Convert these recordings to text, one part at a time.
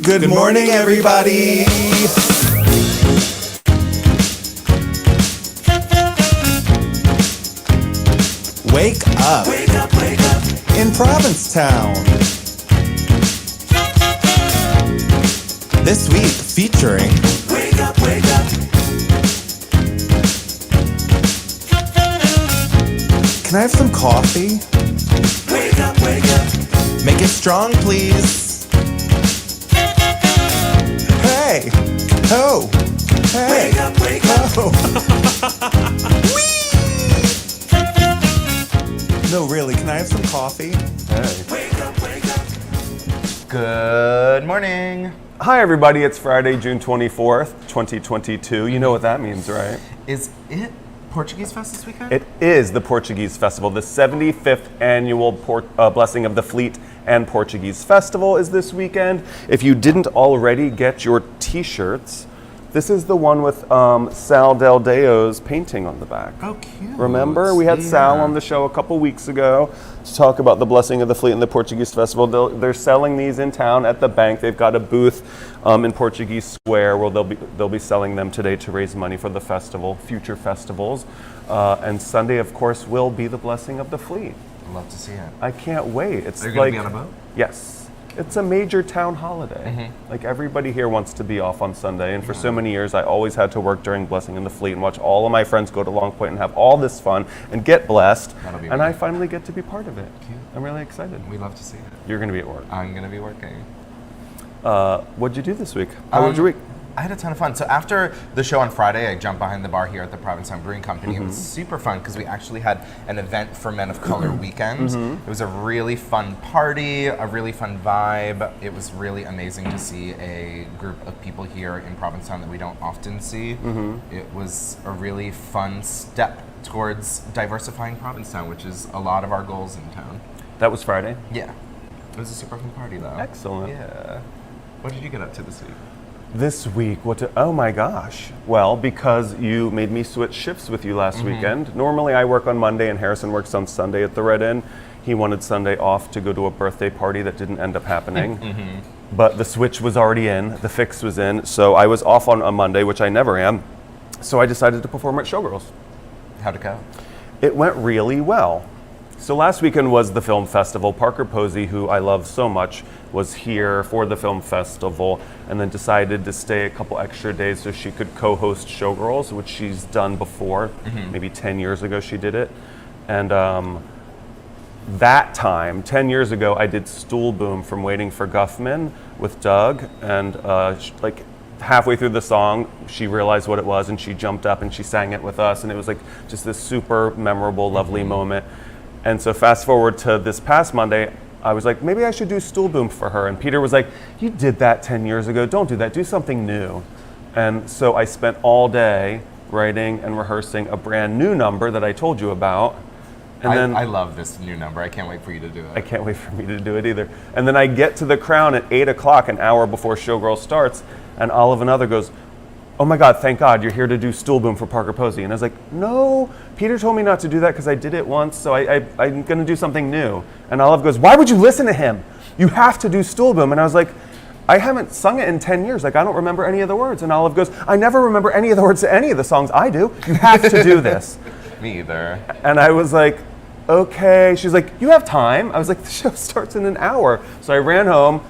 Good morning, everybody. Wake up. Wake up, wake up. In Provincetown. This week featuring Wake up, wake up. Can I have some coffee? Wake up, wake up. Make it strong, please. Hey. Ho. Hey. Wake up, wake up. No, really, can I have some coffee? Hey. Wake up, wake up. Good morning. Hi everybody, it's Friday, June 24th, 2022. You know what that means, right? Is it Portuguese Fest this weekend? It is the Portuguese Festival. The 75th annual Blessing of the Fleet and Portuguese Festival is this weekend. If you didn't already get your t-shirts, this is the one with Sal Del Deo's painting on the back. Oh, cute. Remember? We had Sal on the show a couple weeks ago to talk about the Blessing of the Fleet and the Portuguese Festival. They're selling these in town at the bank. They've got a booth in Portuguese Square where they'll be selling them today to raise money for the festival, future festivals. And Sunday, of course, will be the Blessing of the Fleet. I'd love to see it. I can't wait. It's Are you going to be on a boat? Yes. It's a major town holiday. Mm-hmm. Like everybody here wants to be off on Sunday, and for so many years I always had to work during Blessing of the Fleet and watch all of my friends go to Long Point and have all this fun and get blessed. And I finally get to be part of it. Cute. I'm really excited. We'd love to see it. You're going to be at work. I'm going to be working. What'd you do this week? How was your week? I had a ton of fun. So after the show on Friday, I jumped behind the bar here at the Provincetown Brewing Company. It was super fun because we actually had an event for Men of Color weekend. It was a really fun party, a really fun vibe. It was really amazing to see a group of people here in Provincetown that we don't often see. It was a really fun step towards diversifying Provincetown, which is a lot of our goals in town. That was Friday? Yeah. It was a super fun party though. Excellent. Yeah. What did you get up to this week? This week, oh my gosh. Well, because you made me switch shifts with you last weekend. Normally I work on Monday and Harrison works on Sunday at the Red Inn. He wanted Sunday off to go to a birthday party that didn't end up happening. But the switch was already in, the fix was in, so I was off on a Monday, which I never am. So I decided to perform at Showgirls. How'd it go? It went really well. So last weekend was the film festival. Parker Posey, who I love so much, was here for the film festival and then decided to stay a couple extra days so she could co-host Showgirls, which she's done before. Maybe 10 years ago she did it. And that time, 10 years ago, I did Stool Boom from Waiting for Guffman with Doug. And like halfway through the song, she realized what it was and she jumped up and she sang it with us. And it was like just this super memorable, lovely moment. And so fast forward to this past Monday, I was like, maybe I should do Stool Boom for her. And Peter was like, you did that 10 years ago. Don't do that. Do something new. And so I spent all day writing and rehearsing a brand new number that I told you about. And I love this new number. I can't wait for you to do it. I can't wait for me to do it either. And then I get to the Crown at 8 o'clock, an hour before Showgirl starts, and Olive Another goes, oh my God, thank God, you're here to do Stool Boom for Parker Posey. And I was like, no, Peter told me not to do that because I did it once, so I'm going to do something new. And Olive goes, why would you listen to him? You have to do Stool Boom. And I was like, I haven't sung it in 10 years. Like, I don't remember any of the words. And Olive goes, I never remember any of the words to any of the songs I do. You have to do this. Me either. And I was like, okay. She's like, you have time. I was like, the show starts in an hour. So I ran home,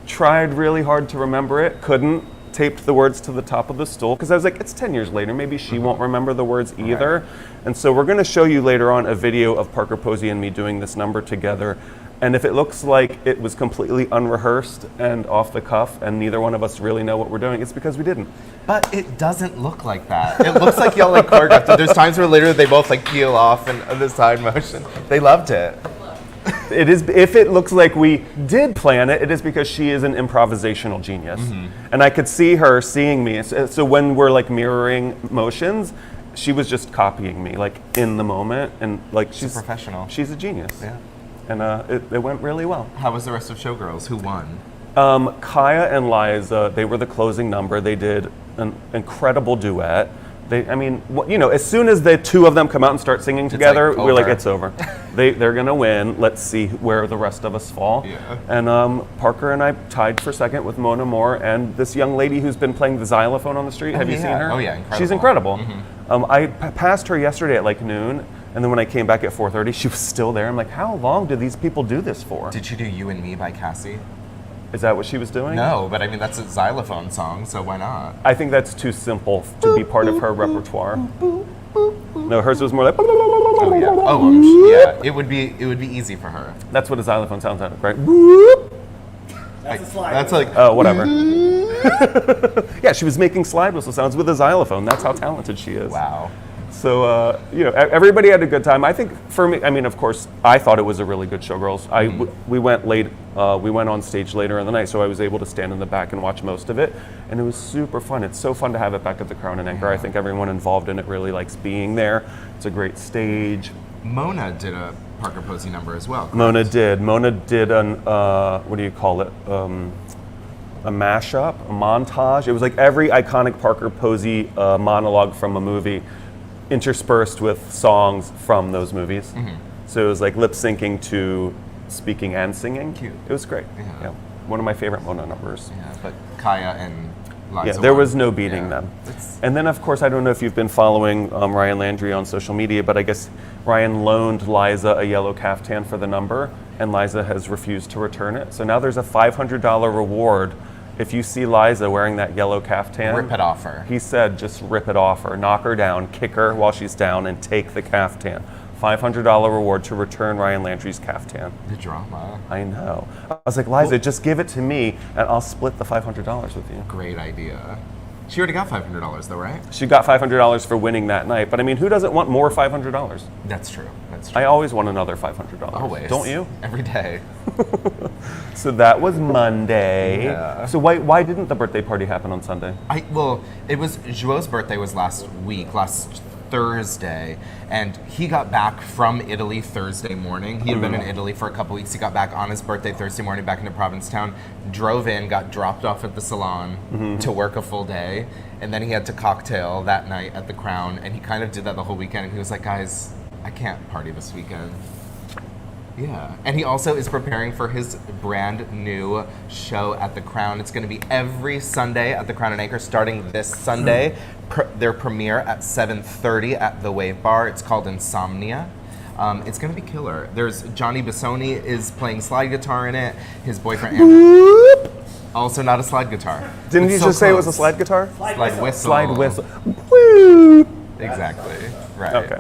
tried really hard to remember it, couldn't. Taped the words to the top of the stool because I was like, it's 10 years later, maybe she won't remember the words either. Right. And so we're going to show you later on a video of Parker Posey and me doing this number together. And if it looks like it was completely unrehearsed and off the cuff and neither one of us really know what we're doing, it's because we didn't. But it doesn't look like that. It looks like y'all like choreographed it. There's times where later they both like peel off and the side motion. They loved it. It is, if it looks like we did plan it, it is because she is an improvisational genius. And I could see her seeing me. So when we're like mirroring motions, she was just copying me like in the moment. And like she's a professional. She's a genius. Yeah. And it went really well. How was the rest of Showgirls? Who won? Kaya and Liza, they were the closing number. They did an incredible duet. As soon as the two of them come out and start singing together, like we're like, over. it's over. They're gonna win. Let's see where the rest of us fall. Yeah. And Parker and I tied for second with Mona Moore and this young lady who's been playing the xylophone on the street. Have you seen her? Oh yeah, incredible. She's incredible. I passed her yesterday at like noon, and then when I came back at 4:30, she was still there. I'm like, how long do these people do this for? Did she do You and Me by Cassie? Is that what she was doing? No, but I mean, that's a xylophone song, so why not? I think that's too simple to be part of her repertoire. No, hers was more like. Oh yeah. Oh, yeah. It would be easy for her. That's what a xylophone sounds like, right? That's a slide. That's like. Oh, whatever. Yeah, she was making slide whistle sounds with a xylophone. That's how talented she is. Wow. So, everybody had a good time. I think for me, of course, I thought it was a really good Showgirls. We went late. We went on stage later in the night, so I was able to stand in the back and watch most of it, and it was super fun. It's so fun to have it back at the Crown and Anchor. I think everyone involved in it really likes being there. It's a great stage. Mona did a Parker Posey number as well. Mona did an what do you call it? A mashup, a montage. It was like every iconic Parker Posey monologue from a movie interspersed with songs from those movies. So it was like lip syncing to speaking and singing. Cute. It was great. Yeah. One of my favorite Mona numbers. Yeah, but Kaya and Liza. Yeah, there won. was no beating them. And then, of course, I don't know if you've been following Ryan Landry on social media, but I guess Ryan loaned Liza a yellow caftan for the number, and Liza has refused to return it. So now there's a $500 reward if you see Liza wearing that yellow caftan. Rip it off her. He said, just rip it off her, knock her down, kick her while she's down, and take the caftan. $500 reward to return Ryan Landry's caftan. The drama. I know. I was like, Liza, just give it to me, and I'll split the $500 with you. Great idea. She already got $500 though, right? She got $500 for winning that night, but I mean, who doesn't want more $500? That's true. That's true. I always want another $500. Always. Don't you? Every day. So that was Monday. Yeah. So why didn't the birthday party happen on Sunday? It was Joe's birthday was last Thursday, and he got back from Italy Thursday morning. He had been in Italy for a couple weeks. He got back on his birthday Thursday morning back into Provincetown, drove in, got dropped off at the salon to work a full day, and then he had to cocktail that night at the Crown, and he kind of did that the whole weekend, and he was like, guys, I can't party this weekend. Yeah, and he also is preparing for his brand new show at the Crown. It's going to be every Sunday at the Crown and Anchor, starting this Sunday. Their premiere at 7:30 at the Wave Bar. It's called Insomnia. It's going to be killer. There's Johnny Bissoni is playing slide guitar in it. His boyfriend Andrew, also not a slide guitar. Didn't It's you so just say it was a close. slide guitar? Slide whistle. Slide whistle. Woo! Exactly. Right. Okay.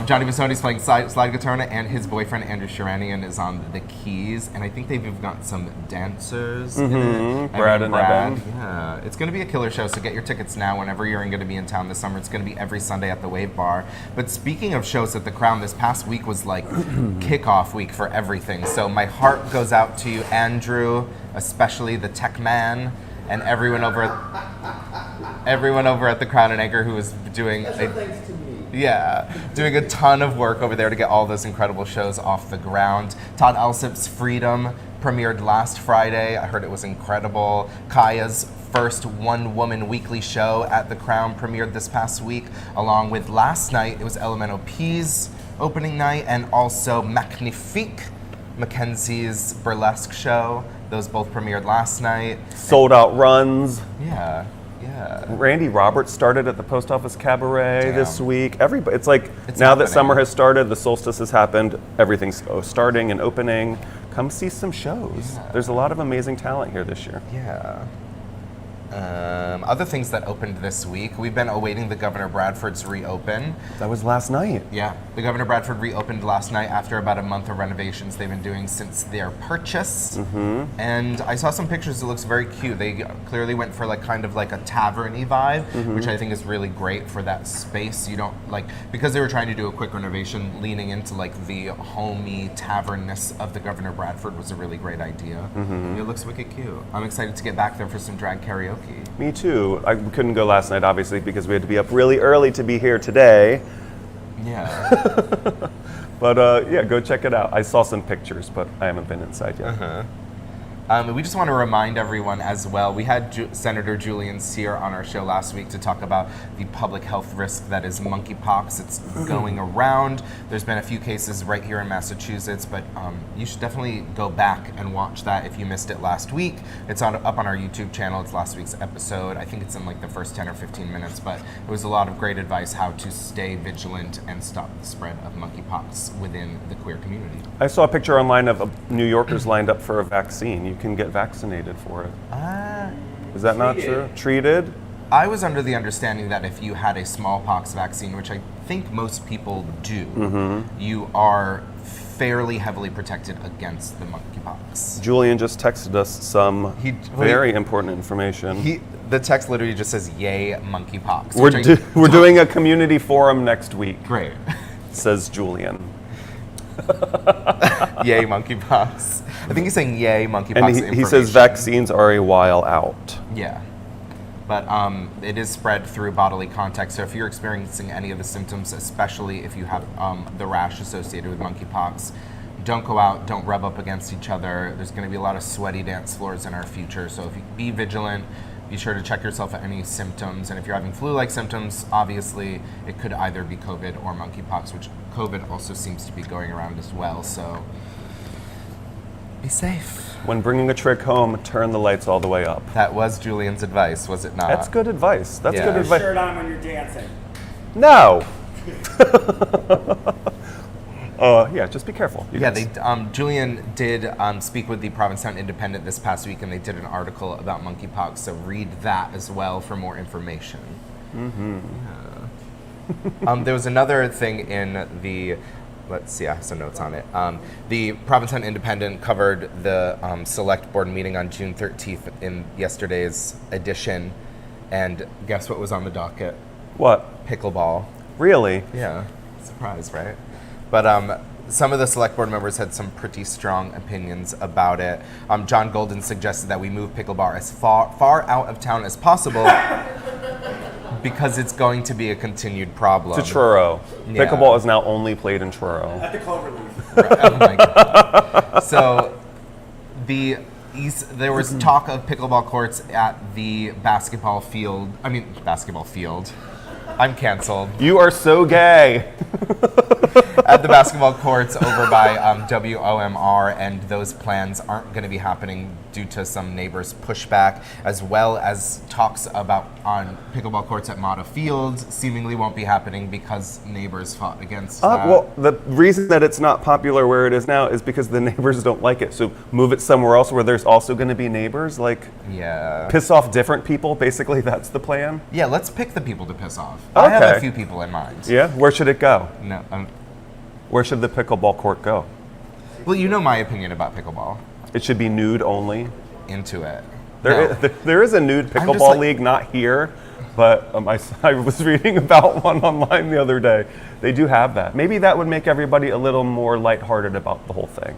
Johnny Bissoni's playing slide guitar, and his boyfriend Andrew Sharanian is on the keys, and I think they've even got some dancers in it. Brad and Evan. Yeah, it's going to be a killer show, so get your tickets now whenever you're going to be in town this summer. It's going to be every Sunday at the Wave Bar. But speaking of shows at the Crown, this past week was like kickoff week for everything. So my heart goes out to you, Andrew, especially the tech man, and everyone over at the Crown and Anchor who was doing doing a ton of work over there to get all those incredible shows off the ground. Todd Alsop's Freedom premiered last Friday. I heard it was incredible. Kaya's first one-woman weekly show at the Crown premiered this past week, along with last night, it was Elemental P's opening night, and also Magnifique, Mackenzie's burlesque show. Those both premiered last night. Sold out runs. Yeah. Randy Roberts started at the Post Office Cabaret Damn. this week. Everybody, it's now happening. that summer has started, the solstice has happened, everything's starting and opening. Come see some shows. Yeah. There's a lot of amazing talent here this year. Yeah. Other things that opened this week, we've been awaiting the Governor Bradford's reopen. That was last night. Yeah, the Governor Bradford reopened last night after about a month of renovations they've been doing since their purchase. And I saw some pictures, it looks very cute. They clearly went for kind of a tavern-y vibe, which I think is really great for that space. You don't, because they were trying to do a quick renovation, leaning into the homey tavernness of the Governor Bradford was a really great idea. It looks wicked cute. I'm excited to get back there for some drag karaoke. Me too. I couldn't go last night, obviously, because we had to be up really early to be here today. Yeah. But yeah, go check it out. I saw some pictures, but I haven't been inside yet. We just want to remind everyone as well, we had Senator Julian Sear on our show last week to talk about the public health risk that is monkeypox. It's going around. There's been a few cases right here in Massachusetts, but you should definitely go back and watch that if you missed it last week. It's up on our YouTube channel. It's last week's episode. I think it's in like the first 10 or 15 minutes, but it was a lot of great advice how to stay vigilant and stop the spread of monkeypox within the queer community. I saw a picture online of New Yorkers lined up for a vaccine. You can get vaccinated for it. Is that not true? Treated? I was under the understanding that if you had a smallpox vaccine, which I think most people do, you are fairly heavily protected against the monkeypox. Julian just texted us some very important information. The text literally just says, "Yay, monkeypox." We're doing a community forum next week. Great. Says Julian. Yay, monkeypox. I think he's saying yay, monkeypox. And he says vaccines are a while out. Yeah. But it is spread through bodily contact. So if you're experiencing any of the symptoms, especially if you have the rash associated with monkeypox, don't go out, don't rub up against each other. There's going to be a lot of sweaty dance floors in our future. So if you be vigilant, be sure to check yourself for any symptoms. And if you're having flu-like symptoms, obviously it could either be COVID or monkeypox, which COVID also seems to be going around as well. So be safe. When bringing a trick home, turn the lights all the way up. That was Julian's advice, was it not? That's good advice. That's good advice. Shirt on when you're dancing. No. Yeah, just be careful. Julian did speak with the Provincetown Independent this past week, and they did an article about monkeypox. So read that as well for more information. There was another thing in the. Let's see, I have some notes on it. The Provincetown Independent covered the select board meeting on June 13th in yesterday's edition. And guess what was on the docket? What? Pickleball. Really? Yeah. Surprise, right? But some of the select board members had some pretty strong opinions about it. John Golden suggested that we move pickleball as far out of town as possible because it's going to be a continued problem. To Truro. Yeah. Pickleball is now only played in Truro. At the Cloverleaf. Right. Oh my God. So there was talk of pickleball courts at the basketball field. I'm canceled. You are so gay. At the basketball courts over by WOMR, and those plans aren't going to be happening due to some neighbors' pushback, as well as talks about on pickleball courts at Mata Field seemingly won't be happening because neighbors fought against that. Well, the reason that it's not popular where it is now is because the neighbors don't like it. So move it somewhere else where there's also going to be neighbors. Piss off different people. Basically, that's the plan. Yeah, let's pick the people to piss off. Okay. I have a few people in mind. Yeah? Where should it go? No. Where should the pickleball court go? Well, you know my opinion about pickleball. It should be nude only. Into it. There is a nude pickleball league, not here, but I was reading about one online the other day. They do have that. Maybe that would make everybody a little more lighthearted about the whole thing.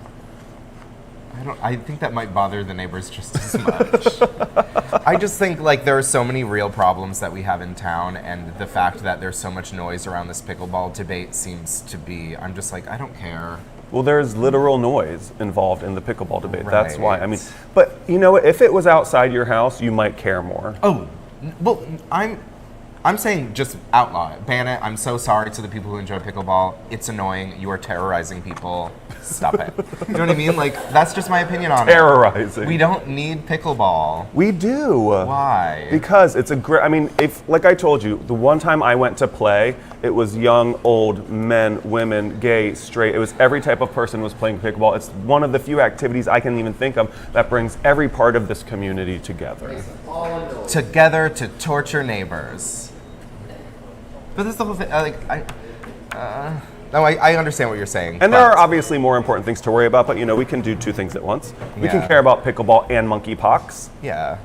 I think that might bother the neighbors just as much. I just think there are so many real problems that we have in town, and the fact that there's so much noise around this pickleball debate seems to be, I'm just I don't care. Well, there's literal noise involved in the pickleball debate. Right. That's why. I mean, but you know what? If it was outside your house, you might care more. Oh, well, I'm saying just outlaw it. Ban it. I'm so sorry to the people who enjoy pickleball. It's annoying. You are terrorizing people. Stop it. You know what I mean? That's just my opinion on Terrorizing. We don't need pickleball. We do. Why? Because it's a great, if, like I told you, the one time I went to play, it was young, old, men, women, gay, straight. It was every type of person was playing pickleball. It's one of the few activities I can even think of that brings every part of this community together. Together to torture neighbors. But that's the whole thing. I understand what you're saying. And there are obviously more important things to worry about, but we can do two things at once. We can care about pickleball and monkeypox. Yeah.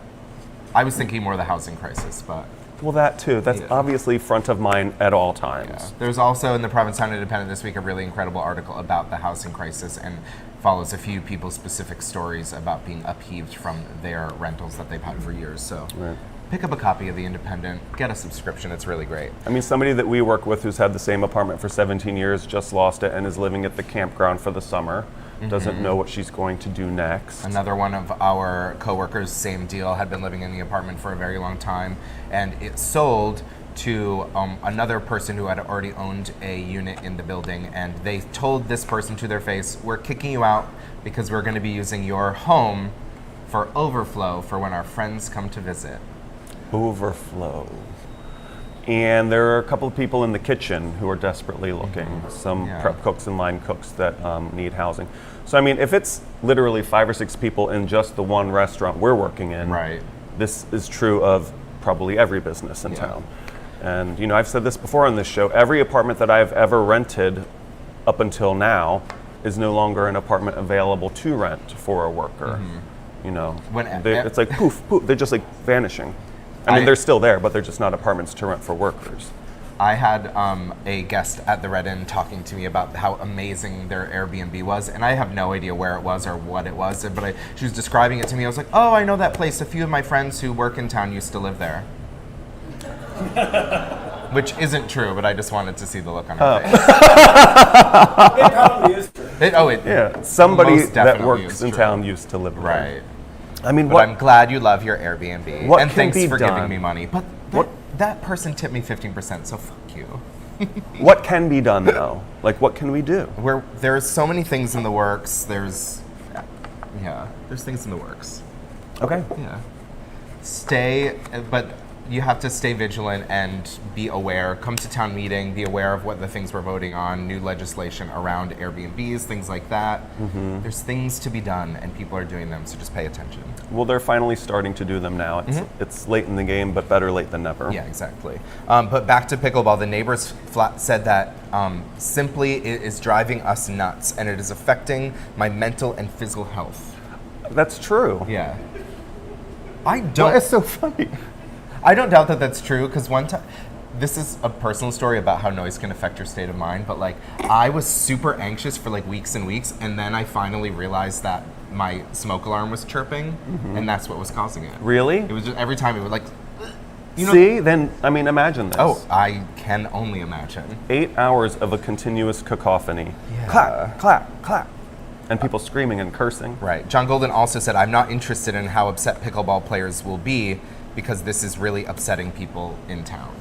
I was thinking more of the housing crisis, but... Well, that too. That's obviously front of mind at all times. Yeah. There's also in the Provincetown Independent this week a really incredible article about the housing crisis and follows a few people's specific stories about being upheaved from their rentals that they've had for years. So pick up a copy of the Independent, get a subscription. It's really great. Somebody that we work with who's had the same apartment for 17 years just lost it and is living at the campground for the summer. doesn't know what she's going to do next. Another one of our coworkers, same deal, had been living in the apartment for a very long time, and it sold to another person who had already owned a unit in the building, and they told this person to their face, "We're kicking you out because we're going to be using your home for overflow for when our friends come to visit." Overflow. And there are a couple of people in the kitchen who are desperately looking, some Yeah. prep cooks and line cooks that need housing. So I mean, if it's literally 5 or 6 people in just the one restaurant we're working in, Right. this is true of probably every business in Yeah. town. And you know, I've said this before on this show, every apartment that I've ever rented up until now is no longer an apartment available to rent for a worker. You know, it's like poof, poof, they're just like vanishing. I mean, they're still there, but they're just not apartments to rent for workers. I had a guest at the Red Inn talking to me about how amazing their Airbnb was, and I have no idea where it was or what it was, but she was describing it to me. I was like, oh, I know that place. A few of my friends who work in town used to live there. Which isn't true, but I just wanted to see the look on her face. It probably is true. Yeah, somebody most that definitely works is in true. town used to live there. Right. I mean, But I'm glad you love your Airbnb. What and can thanks be for done? giving me money. But that person tipped me 15%, so fuck you. what can be done though? Like, what can we do? There's so many things in the works. There's things in the works. Okay. Yeah. But you have to stay vigilant and be aware. Come to town meeting, be aware of what the things we're voting on, new legislation around Airbnbs, things like that. There's things to be done, and people are doing them, so just pay attention. Well, they're finally starting to do them now. It's late in the game, but better late than never. Yeah, exactly. But back to pickleball, the neighbors said that simply it is driving us nuts, and it is affecting my mental and physical health. That's true. Yeah. I don't. That's so funny. I don't doubt that that's true, because one time, this is a personal story about how noise can affect your state of mind, but like, I was super anxious for like weeks and weeks, and then I finally realized that my smoke alarm was chirping, and that's what was causing it. Really? It was just every time it would like, you know. See, then, I mean, imagine this. Oh, I can only imagine. 8 hours of a continuous cacophony. Yeah. Clap, clap, clap. And people screaming and cursing. Right. John Golden also said, I'm not interested in how upset pickleball players will be, because this is really upsetting people in town.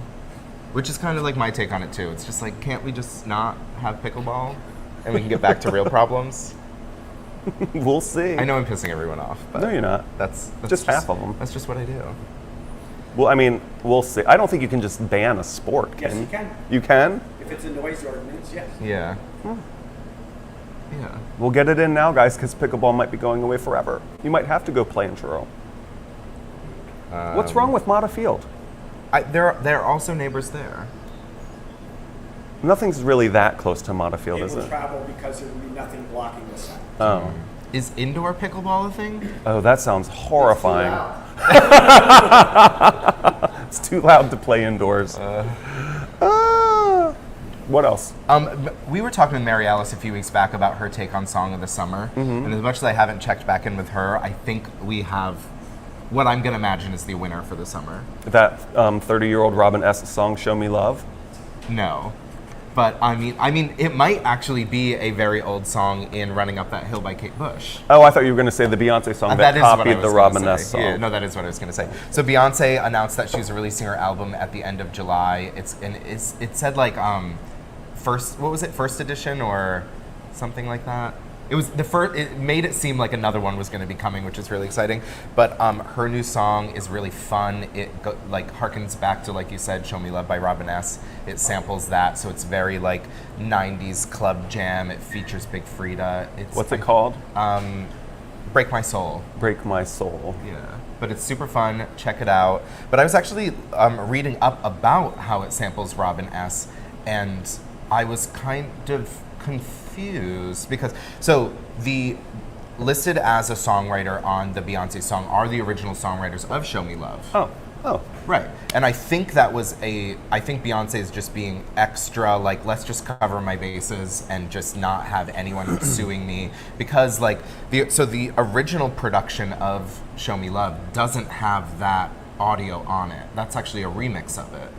Which is kind of like my take on it too. It's just like, can't we just not have pickleball and we can get back to real problems? We'll see. I know I'm pissing everyone off, but No, you're not. that's Just half of them. That's just what I do. Well, I mean, we'll see. I don't think you can just ban a sport, Yes, can you can. You can? If it's a noise ordinance, yes. Yeah. Yeah. We'll get it in now, guys, because pickleball might be going away forever. You might have to go play in Truro. What's wrong with Mata Field? There are also neighbors there. Nothing's really that close to Mata Field, It is will it? travel because there will be nothing blocking the sun. Oh. Is indoor pickleball a thing? Oh, that sounds horrifying. It's too loud to play indoors. What else? We were talking with Mary Alice a few weeks back about her take on Song of the Summer, and as much as I haven't checked back in with her, I think we have what I'm going to imagine is the winner for the summer. That 30-year-old Robin S. song, Show Me Love? No. But I mean, it might actually be a very old song in Running Up That Hill by Kate Bush. Oh, I thought you were going to say the Beyonce song that is what I copied was the gonna Robin say. S. song. Yeah, no, that is what I was going to say. So Beyonce announced that she was releasing her album at the end of July. It said like first edition or something like that. It was the first. It made it seem like another one was going to be coming, which is really exciting. But her new song is really fun. It harkens back to, like you said, "Show Me Love" by Robin S. It samples that, so it's very like '90s club jam. It features Big Frida. What's it called? "Break My Soul." Break My Soul. Yeah, but it's super fun. Check it out. But I was actually reading up about how it samples Robin S. and I was kind of confused because the listed as a songwriter on the Beyonce song are the original songwriters of Show Me Love. Oh. Right. And I think I think Beyonce is just being extra, like, let's just cover my bases and just not have anyone suing me, because like the original production of Show Me Love doesn't have that audio on it. That's actually a remix of it.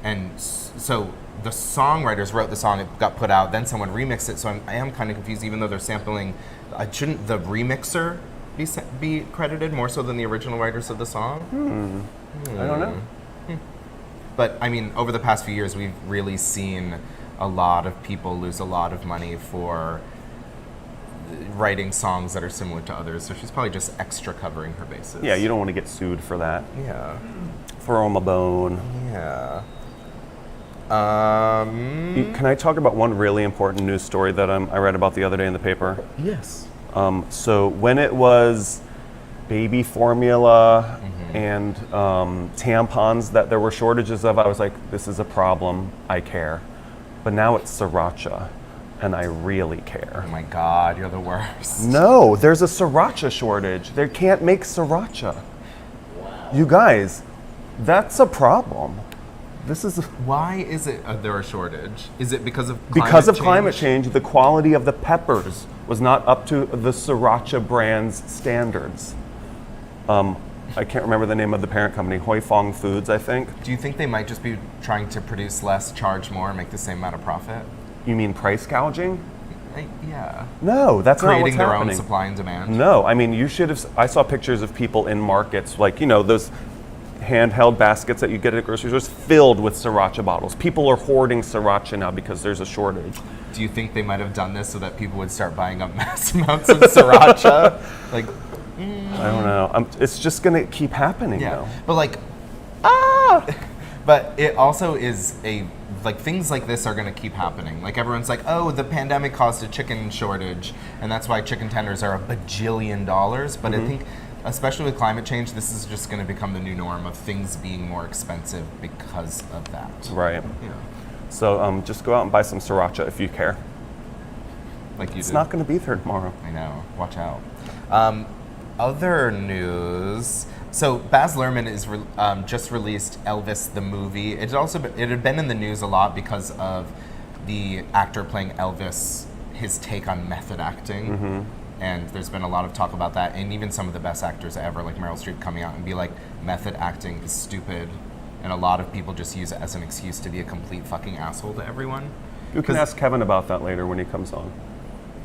And so the songwriters wrote the song, it got put out, then someone remixed it, so I am kind of confused, even though they're sampling. Shouldn't the remixer be credited more so than the original writers of the song? I don't know. But, I mean, over the past few years, we've really seen a lot of people lose a lot of money for writing songs that are similar to others, so she's probably just extra covering her bases. Yeah, you don't want to get sued for that. Yeah. Throw 'em a bone. Yeah. Can I talk about one really important news story that I read about the other day in the paper? Yes. So when it was baby formula and tampons that there were shortages of, I was like, this is a problem, I care. But now it's sriracha, and I really care. Oh my God, you're the worst. No, there's a sriracha shortage. They can't make sriracha. Wow. You guys, that's a problem. This is Why is it there a shortage? Is it because of climate change, the quality of the peppers was not up to the sriracha brand's standards. I can't remember the name of the parent company, Hoi Fong Foods, I think. Do you think they might just be trying to produce less, charge more, and make the same amount of profit? You mean price gouging? Yeah. No, that's not what's Creating their happening. own supply and demand? No, I mean, you should have. I saw pictures of people in markets, like, those handheld baskets that you get at grocery stores filled with sriracha bottles. People are hoarding sriracha now because there's a shortage. Do you think they might have done this so that people would start buying up mass amounts of sriracha? I don't know. It's just going to keep happening, though. But but it also is things like this are going to keep happening. Like, everyone's like, oh, the pandemic caused a chicken shortage, and that's why chicken tenders are $1 bajillion. But I think, especially with climate change, this is just going to become the new norm of things being more expensive because of that. Right. Yeah. So just go out and buy some sriracha if you care. Like you It's did. not going to be there tomorrow. I know. Watch out. Other news. So Baz Luhrmann is just released Elvis the movie. It had been in the news a lot because of the actor playing Elvis, his take on method acting. And there's been a lot of talk about that, and even some of the best actors ever, like Meryl Streep, coming out and be like, method acting is stupid, and a lot of people just use it as an excuse to be a complete fucking asshole to everyone. You can ask Kevin about that later when he comes on.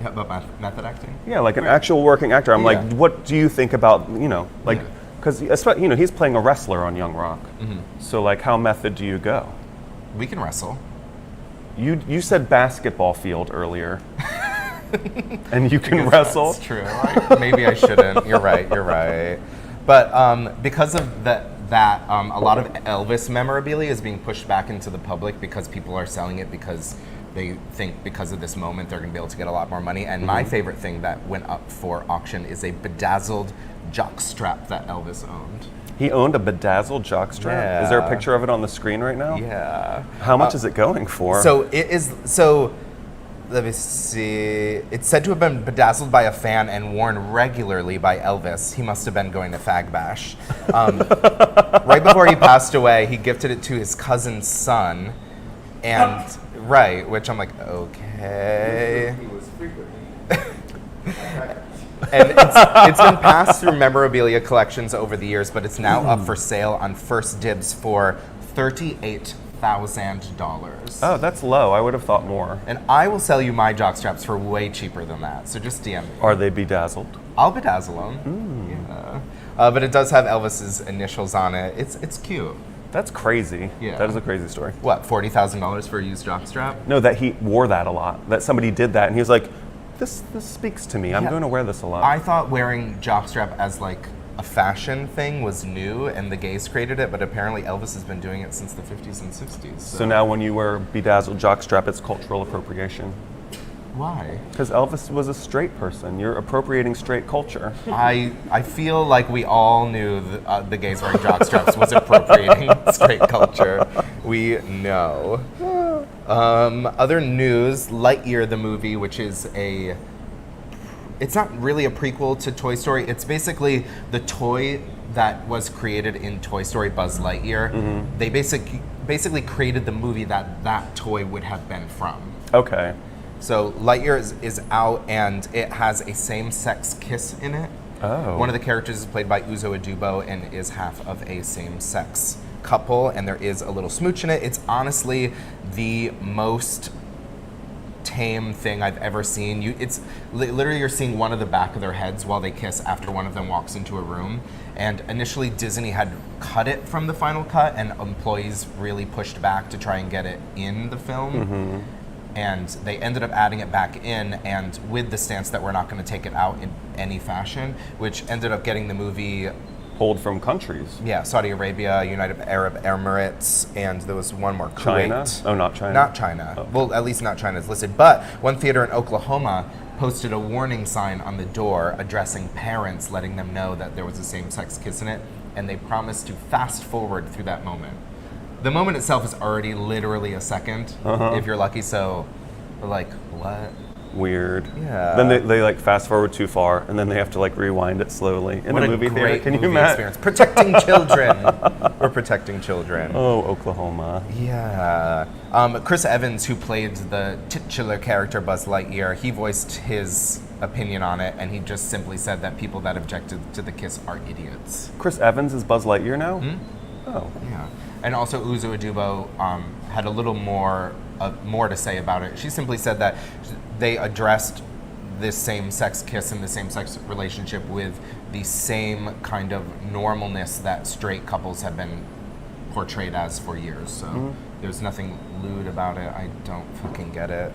Yeah, about method acting? Yeah, like an actual working actor. I'm like, what do you think about, because he's playing a wrestler on Young Rock. So like, how method do you go? We can wrestle. You said basketball field earlier. And you can wrestle. That's true. Maybe I shouldn't. You're right. But because of that, a lot of Elvis memorabilia is being pushed back into the public because people are selling it because they think because of this moment they're going to be able to get a lot more money. And my favorite thing that went up for auction is a bedazzled jockstrap that Elvis owned. He owned a bedazzled jockstrap? Yeah. Is there a picture of it on the screen right now? Yeah. How much is it going for? Let me see. It's said to have been bedazzled by a fan and worn regularly by Elvis. He must have been going to Fag Bash. Right before he passed away, he gifted it to his cousin's son. And, which I'm like, okay. He was frequently. And it's been passed through memorabilia collections over the years, but it's now up for sale on First Dibs for $38,000. Oh, that's low. I would have thought more. And I will sell you my jockstraps for way cheaper than that. So just DM me. Are they bedazzled? I'll bedazzle them. Yeah. But it does have Elvis's initials on it. It's cute. That's crazy. Yeah. That is a crazy story. What, $40,000 for a used jockstrap? No, that he wore that a lot. That somebody did that, and he was like, this speaks to me. I'm going to wear this a lot. I thought wearing jockstrap as like a fashion thing was new and the gays created it, but apparently Elvis has been doing it since the 50s and 60s. So now when you wear bedazzled jockstrap, it's cultural appropriation. Why? Because Elvis was a straight person. You're appropriating straight culture. I feel like we all knew the gays wearing jockstraps was appropriating straight culture. We know. Other news, Lightyear the movie, which is it's not really a prequel to Toy Story. It's basically the toy that was created in Toy Story, Buzz Lightyear. They basically created the movie that toy would have been from. Okay. So Lightyear is out, and it has a same-sex kiss in it. Oh. One of the characters is played by Uzo Aduba and is half of a same-sex couple, and there is a little smooch in it. It's honestly the most tame thing I've ever seen. It's literally you're seeing one of the back of their heads while they kiss after one of them walks into a room. And initially Disney had cut it from the final cut, and employees really pushed back to try and get it in the film. And they ended up adding it back in, and with the stance that we're not going to take it out in any fashion, which ended up getting the movie Pulled from countries. Yeah, Saudi Arabia, United Arab Emirates, and there was one more, China? Kuwait. Oh, not China? Not China. Oh. Well, at least not China is listed. But one theater in Oklahoma posted a warning sign on the door addressing parents, letting them know that there was a same-sex kiss in it, and they promised to fast forward through that moment. The moment itself is already literally a second, if you're lucky, so we're like, what? Weird. Yeah. Then they like fast forward too far, and then they have to like rewind it slowly in What a movie theater. Can you movie imagine? experience. Protecting children. We're protecting children. Oh, Oklahoma. Yeah. Chris Evans, who played the titular character Buzz Lightyear, he voiced his opinion on it, and he just simply said that people that objected to the kiss are idiots. Chris Evans is Buzz Lightyear now? Oh. Yeah. And also Uzo Aduba had a little more to say about it. She simply said that they addressed this same-sex kiss and the same-sex relationship with the same kind of normalness that straight couples have been portrayed as for years. So there's nothing lewd about it. I don't fucking get it.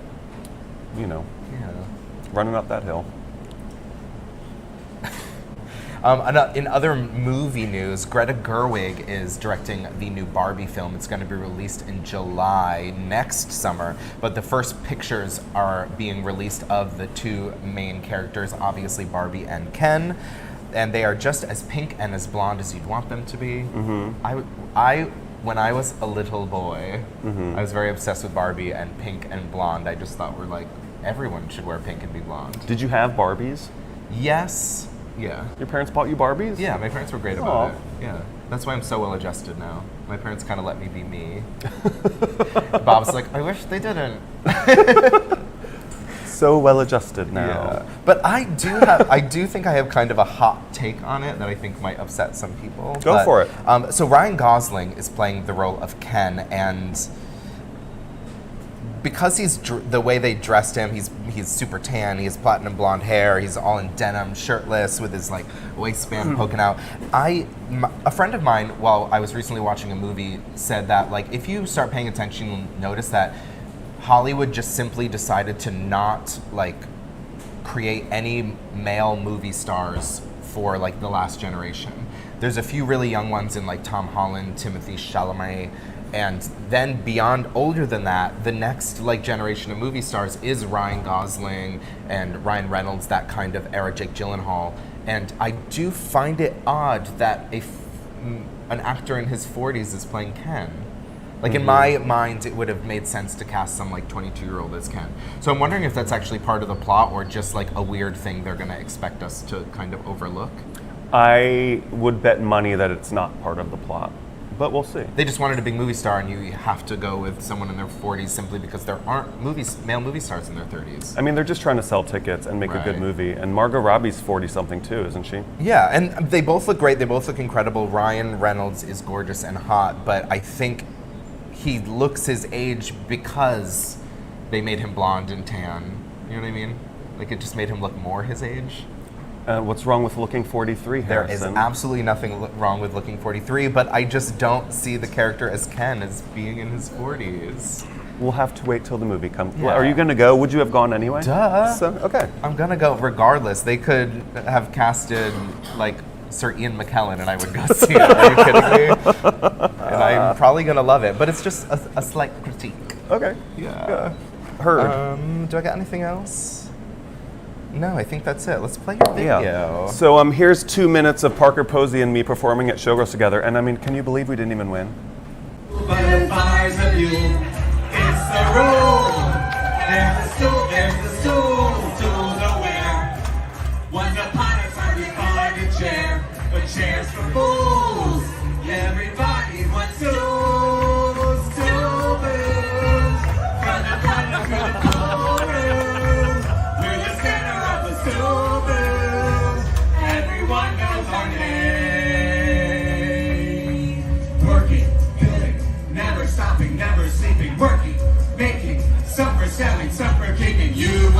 You know, Yeah. running up that hill. In other movie news, Greta Gerwig is directing the new Barbie film. It's going to be released in July next summer, but the first pictures are being released of the two main characters, obviously Barbie and Ken, and they are just as pink and as blonde as you'd want them to be. When I was a little boy, I was very obsessed with Barbie and pink and blonde. I just thought everyone should wear pink and be blonde. Did you have Barbies? Yes. Yeah. Your parents bought you Barbies? Yeah, my parents were great Aw. about it. Yeah. That's why I'm so well adjusted now. My parents kind of let me be me. Bob's like, I wish they didn't. So well adjusted now. Yeah. But I do think I have kind of a hot take on it that I think might upset some people. Go for it. So Ryan Gosling is playing the role of Ken, and because the way they dressed him, he's super tan, he has platinum blonde hair, he's all in denim, shirtless, with his like waistband poking out. A friend of mine, while I was recently watching a movie, said that like if you start paying attention, you'll notice that Hollywood just simply decided to not like create any male movie stars for like the last generation. There's a few really young ones in like Tom Holland, Timothée Chalamet. And then beyond older than that, the next like generation of movie stars is Ryan Gosling and Ryan Reynolds, that kind of era, Jake Gyllenhaal. And I do find it odd that an actor in his 40s is playing Ken. Like in my mind, it would have made sense to cast some like 22-year-old as Ken. So I'm wondering if that's actually part of the plot or just like a weird thing they're gonna expect us to kind of overlook. I would bet money that it's not part of the plot, but we'll see. They just wanted a big movie star, and you have to go with someone in their 40s simply because there aren't male movie stars in their 30s. I mean, they're just trying to sell tickets and make a good Right. movie. And Margot Robbie's 40-something too, isn't she? Yeah, and they both look great. They both look incredible. Ryan Reynolds is gorgeous and hot, but I think he looks his age because they made him blonde and tan. You know what I mean? Like it just made him look more his age. What's wrong with looking 43, There Harrison? is absolutely nothing wrong with looking 43, but I just don't see the character as Ken as being in his 40s. We'll have to wait till the movie comes. Yeah. Are you going to go? Would you have gone anyway? Duh. So, okay. I'm gonna go regardless. They could have casted like Sir Ian McKellen and I would go see it. Are you kidding me? And I'm probably gonna love it, but it's just a slight critique. Okay. Yeah. Heard. Do I got anything else? No, I think that's it. Let's play your video. Yeah. So here's 2 minutes of Parker Posey and me performing at Showgirls together. And I mean, can you believe we didn't even win? Butterflies of you, it's the room. There's the stool, tools are where. Once upon a time we find a chair, but chairs for fools. Everybody wants stools, stool booze. From the bottom to the pool room, we're the center of the stool booze. Everyone knows our name. Working.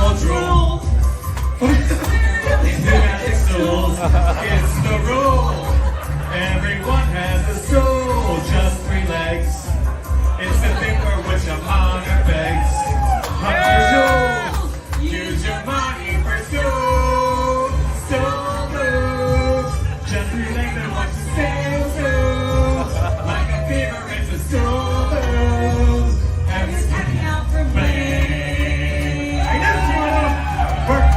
all drool. Pneumatic stools, it's the rule. Everyone has a stool, just 3 legs. It's the thing for which a honor begs. Hug your jewels, use your money for stool. Stool moves, just 3 legs and watch the sail move. Like a fever, it's a stool move. Every time out for me. I never work,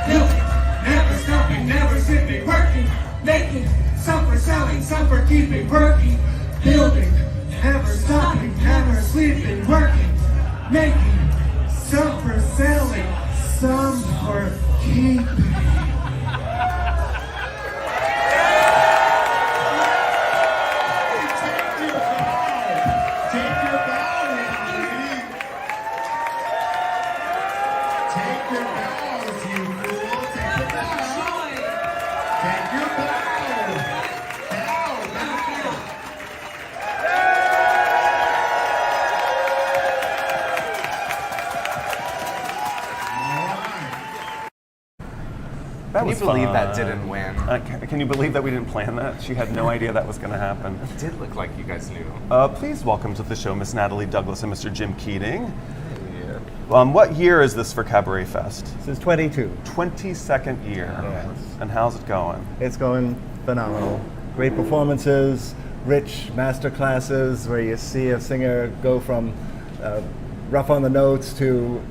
building, never stopping, never sleeping, working, making, some for selling, some for keeping, working, building, never stopping, never sleeping, working, making, some for selling, some for keeping. Take your bow, Natalie. Take your bows, you fool. Take your bow. Take your bow. Bow, bow. That Can you was believe that fun. didn't win? Can you believe that we didn't plan that? She had no idea that was going to happen. It did look like you guys knew. Please welcome to the show Miss Natalie Douglas and Mr. Jim Keating. What year is this for Cabaret Fest? This is 22. 22nd year. Yes. And how's it going? It's going phenomenal. Great performances, rich master classes where you see a singer go from rough on the notes to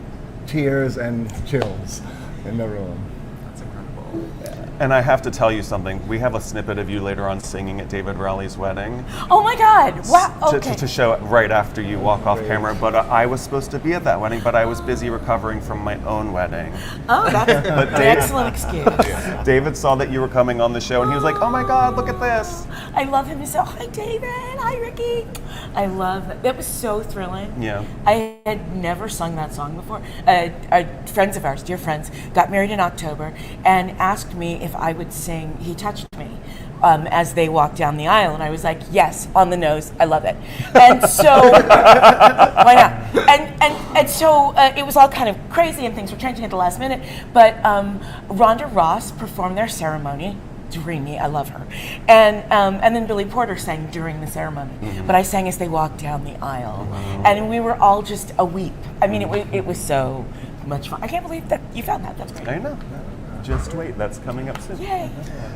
tears and chills in the room. That's incredible. And I have to tell you something. We have a snippet of you later on singing at David Rowley's wedding. Oh my God! Wow. Okay. To show it right after you walk off camera. But I was supposed to be at that wedding, but I was busy recovering from my own wedding. Oh, that's an excellent excuse. David saw that you were coming on the show, and he was like, "Oh my God, look at this!" I love him. So, hi David. Hi Ricky. I love that. That was so thrilling. Yeah. I had never sung that song before. Friends of ours, dear friends, got married in October and asked me if I would sing "He Touched Me" as they walked down the aisle, and I was like, "Yes, on the nose. I love it." And so, why not? And so it was all kind of crazy, and things were changing at the last minute. But Rhonda Ross performed their ceremony. Dreamy, I love her, and then Billy Porter sang during the ceremony. Mm-hmm. But I sang as they walked down the aisle, and we were all just a weep. I mean, it was so much fun. I can't believe that you found that. That's great. I know. Just wait, that's coming up soon. Yay!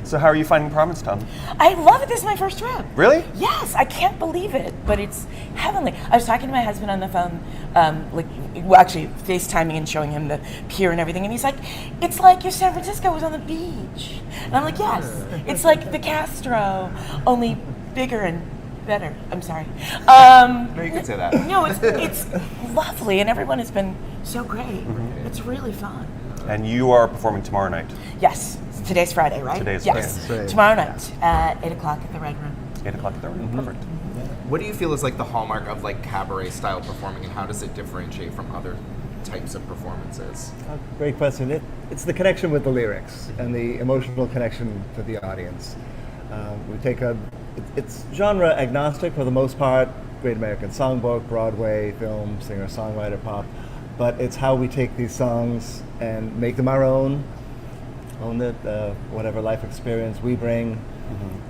So how are you finding Provincetown? I love it. This is my first trip. Really? Yes, I can't believe it, but it's heavenly. I was talking to my husband on the phone, actually FaceTiming and showing him the pier and everything, and he's like, "It's like if San Francisco was on the beach." And I'm like, "Yes, it's like the Castro, only bigger and better." I'm sorry. No, you can say that. No, it's lovely, and everyone has been so great. It's really fun. And you are performing tomorrow night. Yes, today's Friday, right? Today's yes. Friday. Tomorrow night at 8 o'clock at the Red Room. 8 o'clock at the room. Perfect. What do you feel is like the hallmark of like cabaret style performing, and how does it differentiate from other types of performances? Great question. It's the connection with the lyrics and the emotional connection to the audience. We take it's genre agnostic for the most part. Great American Songbook, Broadway, film, singer-songwriter, pop. But it's how we take these songs and make them our own, own it, whatever life experience we bring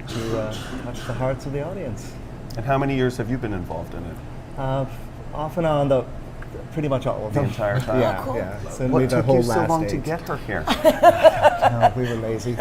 to touch the hearts of the audience. And how many years have you been involved in it? Off and on, pretty much all of The them. entire time? Yeah, cool. yeah. Certainly What the took whole you so last long to stage. get her here? No, we were lazy.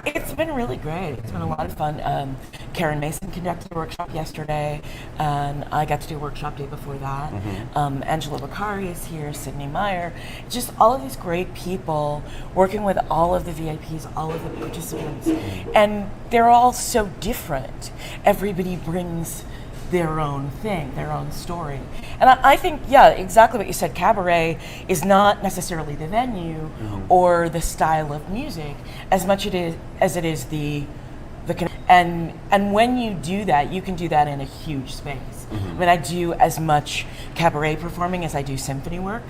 It's been really great. It's been a lot of fun. Karen Mason conducted a workshop yesterday, and I got to do a workshop day before that. Angela Bakari is here, Sydney Meyer, just all of these great people working with all of the VIPs, all of the participants, and they're all so different. Everybody brings their own thing, their own story. And I think, yeah, exactly what you said, cabaret is not necessarily the venue or the style of music as much as it is the and when you do that, you can do that in a huge space. I mean, I do as much cabaret performing as I do symphony work,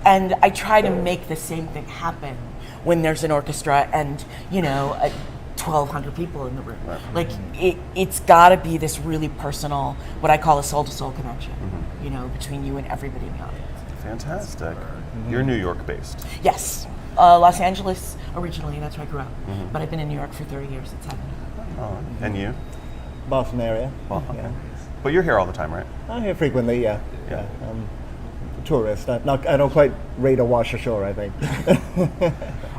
and I try to make the same thing happen when there's an orchestra and 20 1,200 people in the room. Like it's got to be this really personal, what I call a soul-to-soul connection, you know, between you and everybody in the audience. Fantastic. You're New York based. Yes, Los Angeles originally. That's where I grew up, but I've been in New York for 30 years. It's happening. Oh, and you? Boston area. Well, okay. Yeah. But you're here all the time, right? I'm here frequently, yeah. Yeah. I'm a tourist. I don't quite rate or wash ashore, I think.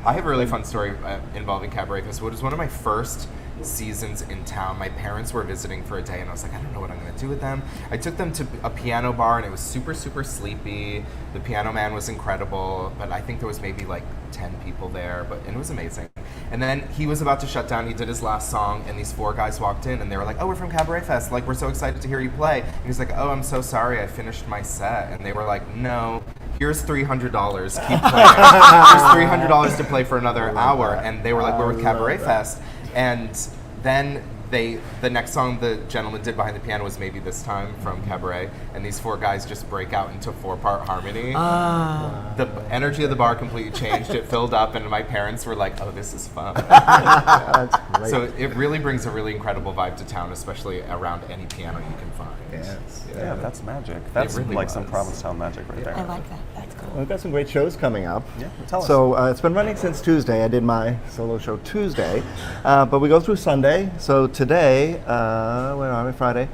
I have a really fun story involving Cabaret Fest. It was one of my first seasons in town. My parents were visiting for a day, and I was like, I don't know what I'm going to do with them. I took them to a piano bar, and it was super, super sleepy. The piano man was incredible, but I think there was maybe like 10 people there, and it was amazing. And then he was about to shut down. He did his last song, and these 4 guys walked in, and they were like, oh, we're from Cabaret Fest. Like, we're so excited to hear you play. And he's like, oh, I'm so sorry. I finished my set. And they were like, no, here's $300. Keep playing. Here's $300 to play for another hour. And they were like, we're with Cabaret Fest. And then the next song the gentleman did behind the piano was Maybe This Time from Cabaret, and these 4 guys just break out into 4-part harmony. The energy of the bar completely changed. It filled up, and my parents were like, oh, this is fun. That's great. So it really brings a really incredible vibe to town, especially around any piano you can find. Yes. Yeah, that's magic. That's really like some was. Provincetown magic right there. I like that. That's cool. We've got some great shows coming up. Yeah, tell us. So it's been running since Tuesday. I did my solo show Tuesday, but we go through Sunday. So today, where are we? Friday.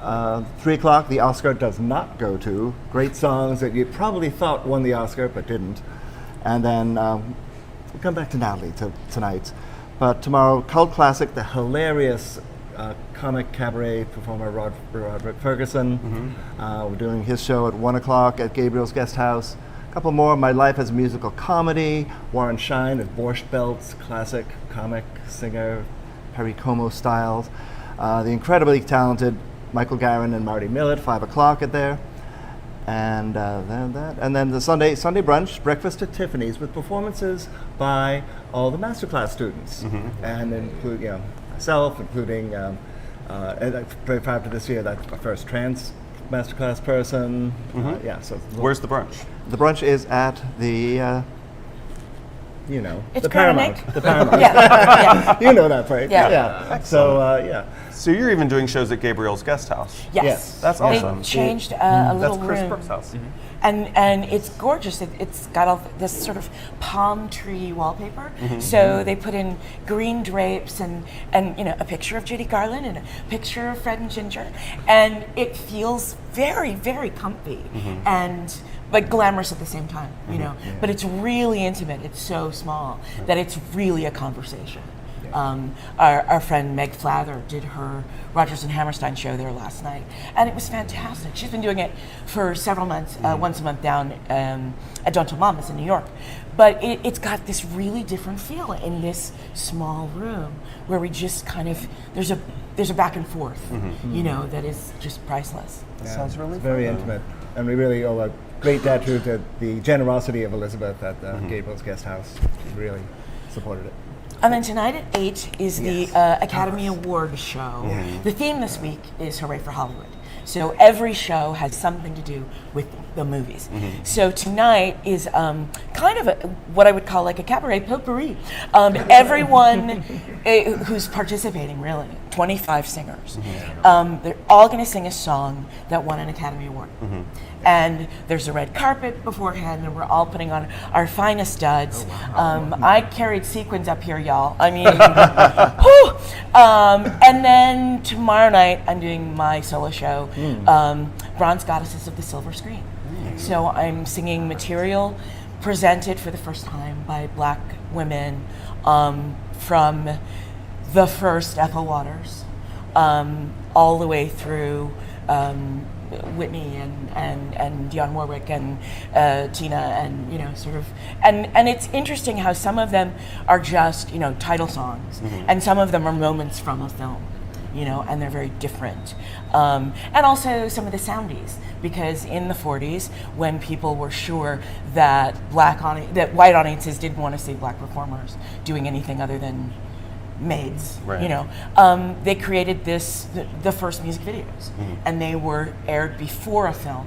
3 o'clock, the Oscar does not go to. Great songs that you probably thought won the Oscar, but didn't. And then we'll come back to Natalie tonight. But tomorrow, cult classic, the hilarious comic cabaret performer Roderick Ferguson. We're doing his show at 1 o'clock at Gabriel's Guest House. A couple more, My Life as a Musical Comedy. Warren Shine as Borscht Belt's classic comic singer, Perry Como styles. The incredibly talented Michael Garin and Marty Millett, 5 o'clock at there. And then the Sunday brunch, breakfast at Tiffany's with performances by all the masterclass students, and include myself, including and I'm very proud to this year that's my first trans masterclass person. So Where's the brunch? the brunch is at the It's the Paramount. Paramount. The Paramount. Yeah. You know that, right? Yeah. So So you're even doing shows at Gabriel's Guest House. Yes. That's awesome. They changed a little That's Chris room. Brooks' house. And it's gorgeous. It's got all this sort of palm tree wallpaper. So they put in green drapes and a picture of Judy Garland and a picture of Fred and Ginger, and it feels very, very comfy and like glamorous at the same time. But it's really intimate. It's so small that it's really a conversation. Our friend Meg Flather did her Rodgers and Hammerstein show there last night, and it was fantastic. She's been doing it for several months, once a month down at Don't Tell Mamas in New York. But it's got this really different feel in this small room where we just kind of there's a back and forth, that is just priceless. Sounds really it's very fun. intimate, and we really owe a great debt to the generosity of Elizabeth at Gabriel's Guest House. She really supported it. And then tonight at 8 is the Academy Award show. The theme this week is Hooray for Hollywood. So every show has something to do with the movies. So tonight is kind of what I would call like a cabaret potpourri. Everyone who's participating, really, 25 singers, they're all going to sing a song that won an Academy Award. And there's a red carpet beforehand, and we're all putting on our finest studs. I carried sequins up here, y'all. I mean, whew! And then tomorrow night, I'm doing my solo show, Bronze Goddesses of the Silver Screen. So I'm singing material presented for the first time by Black women from the first Ethel Waters all the way through Whitney and Dionne Warwick and Tina and sort of and it's interesting how some of them are just title songs and some of them are moments from a film, and they're very different, and also some of the soundies, because in the 40s when people were sure that white audiences didn't want to see Black performers doing anything other than maids, right. They created the first music videos, and they were aired before a film,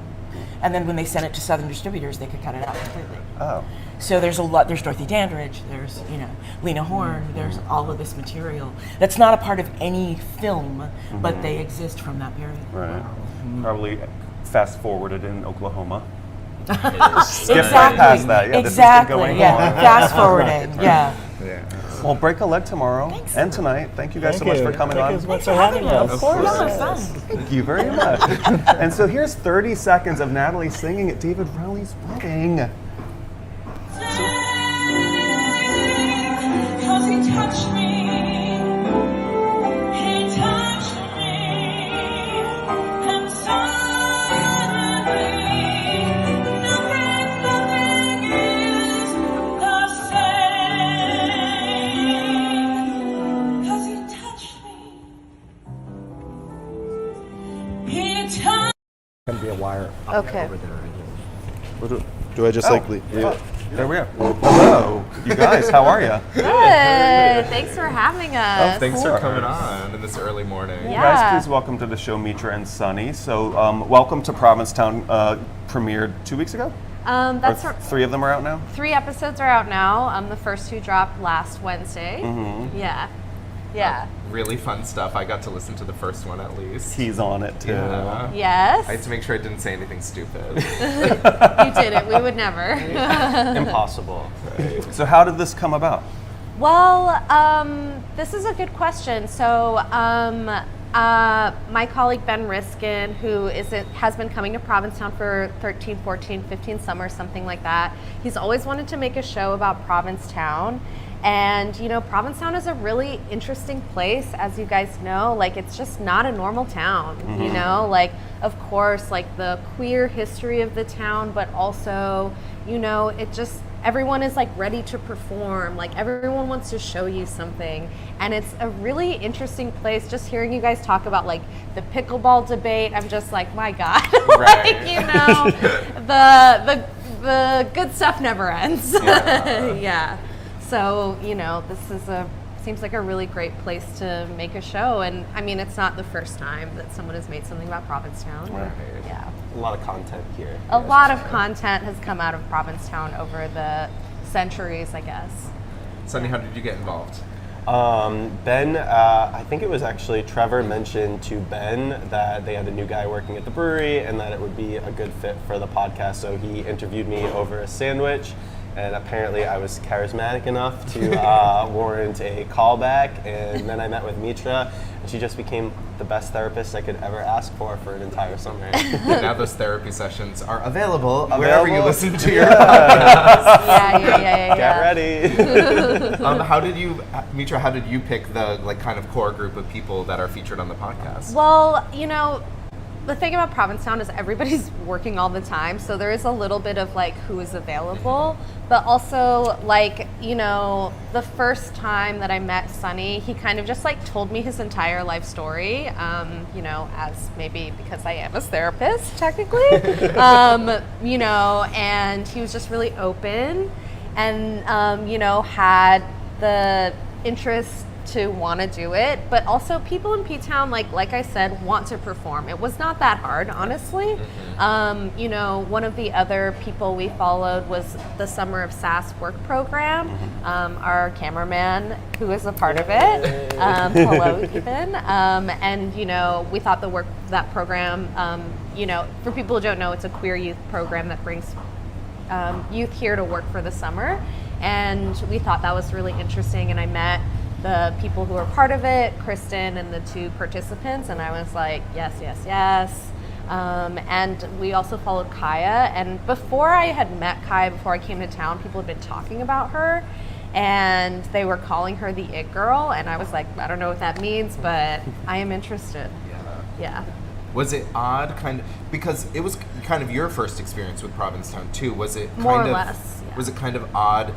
And then when they sent it to Southern distributors, they could cut it out completely. Oh. So there's a lot. There's Dorothy Dandridge. There's Lena Horne. There's all of this material that's not a part of any film, but they exist from that period. Right. Probably fast forwarded in Oklahoma. Exactly. right past that. Yeah, this has been exactly. going Yeah. on. Fast forwarding. Yeah. Well, break a leg tomorrow and tonight. Thank you guys so much for coming Thank on. you so much for having us. Of course. That was fun. Thank you very much. And so here's 30 seconds of Natalie singing at David Rowley's wedding. Cause he touched me. He touched me. And suddenly nothing is the same. Cause he touched me. He touched Gonna be a wire Okay. over there. Do I just like leave? There we are. Hello, you guys. How are you? Good. Thanks for having us. Thanks for coming on in this early morning. Yeah. Guys, please welcome to the show Mitra and Sonny. So, welcome to Provincetown. Premiered 2 weeks ago. That's Or 3 of them are out now. 3 episodes are out now. The first 2 dropped last Wednesday. Yeah. Yeah. Really fun stuff. I got to listen to the first one at least. He's on it too. Yeah. Yes. I had to make sure I didn't say anything stupid. You didn't. We would never. Impossible. So, how did this come about? Well, this is a good question. So, my colleague Ben Riskin, who has been coming to Provincetown for 13, 14, 15 summers, something like that. He's always wanted to make a show about Provincetown. And, Provincetown is a really interesting place, as you guys know. Like, it's just not a normal town, Like, of course, like, the queer history of the town, but also, it just, everyone is, like, ready to perform. Like, everyone wants to show you something. And it's a really interesting place. Just hearing you guys talk about, like, the pickleball debate, I'm just like, my God. Right. The good stuff never ends. Yeah. So, this seems like a really great place to make a show. And I mean, it's not the first time that someone has made something about Provincetown. Right. Yeah. A lot of content here. A lot of content has come out of Provincetown over the centuries, I guess. Sonny, how did you get involved? Ben, I think it was actually Trevor mentioned to Ben that they had a new guy working at the brewery and that it would be a good fit for the podcast. So he interviewed me over a sandwich. And apparently I was charismatic enough to warrant a callback. And then I met with Mitra, and she just became the best therapist I could ever ask for an entire summer. And now those therapy sessions are available wherever you listen to your Yeah. Get ready. How did you, Mitra, how did you pick the kind of core group of people that are featured on the podcast? Well, the thing about Provincetown is everybody's working all the time, so there is a little bit of like who is available, but also the first time that I met Sonny, he kind of just like told me his entire life story, as maybe because I am his therapist technically, and he was just really open and, had the interest to want to do it, but also people in P-Town, like I said, want to perform. It was not that hard, honestly. One of the other people we followed was the Summer of Sass work program. Our cameraman, who is a part of it. Hello, Ethan. And we thought that program, for people who don't know, it's a queer youth program that brings youth here to work for the summer. And we thought that was really interesting, and I met the people who are part of it, Kristen and the 2 participants, and I was like, yes. And we also followed Kaya, and before I had met Kaya, before I came to town, people had been talking about her, and they were calling her the It Girl, and I was like, I don't know what that means, but I am interested. Yeah. Was it odd, because it was kind of your first experience with Provincetown too? Was it More or less, yeah. Was it kind of odd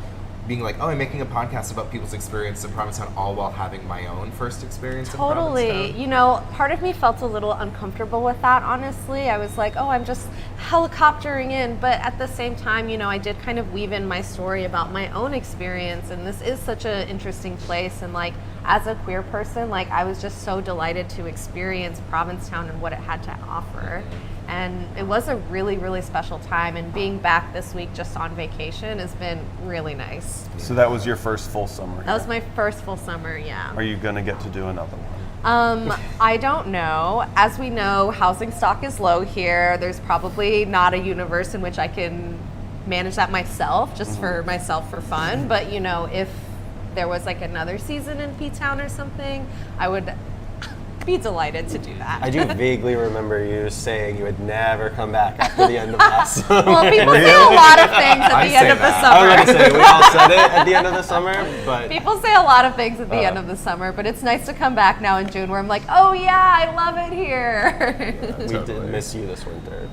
being like, oh, I'm making a podcast about people's experience in Provincetown, all while having my own first experience in Totally. Provincetown? Part of me felt a little uncomfortable with that, honestly. I was like, oh, I'm just helicoptering in. But at the same time, I did kind of weave in my story about my own experience. And this is such an interesting place. And as a queer person, I was just so delighted to experience Provincetown and what it had to offer. And it was a really, really special time. And being back this week just on vacation has been really nice. So that was your first full summer. That was my first full summer, yeah. Are you going to get to do another one? I don't know. As we know, housing stock is low here. There's probably not a universe in which I can manage that myself, just for myself for fun. But you know, if there was like another season in P-Town or something, I would be delighted to do that. I do vaguely remember you saying you would never come back after the end of last summer. Well, people say a lot of things at the end of the summer. I was going to say, we all said it at the end of the summer, but... People say a lot of things at the end of the summer, but it's nice to come back now in June where I'm like, oh yeah, I love it here. We did miss you this winter.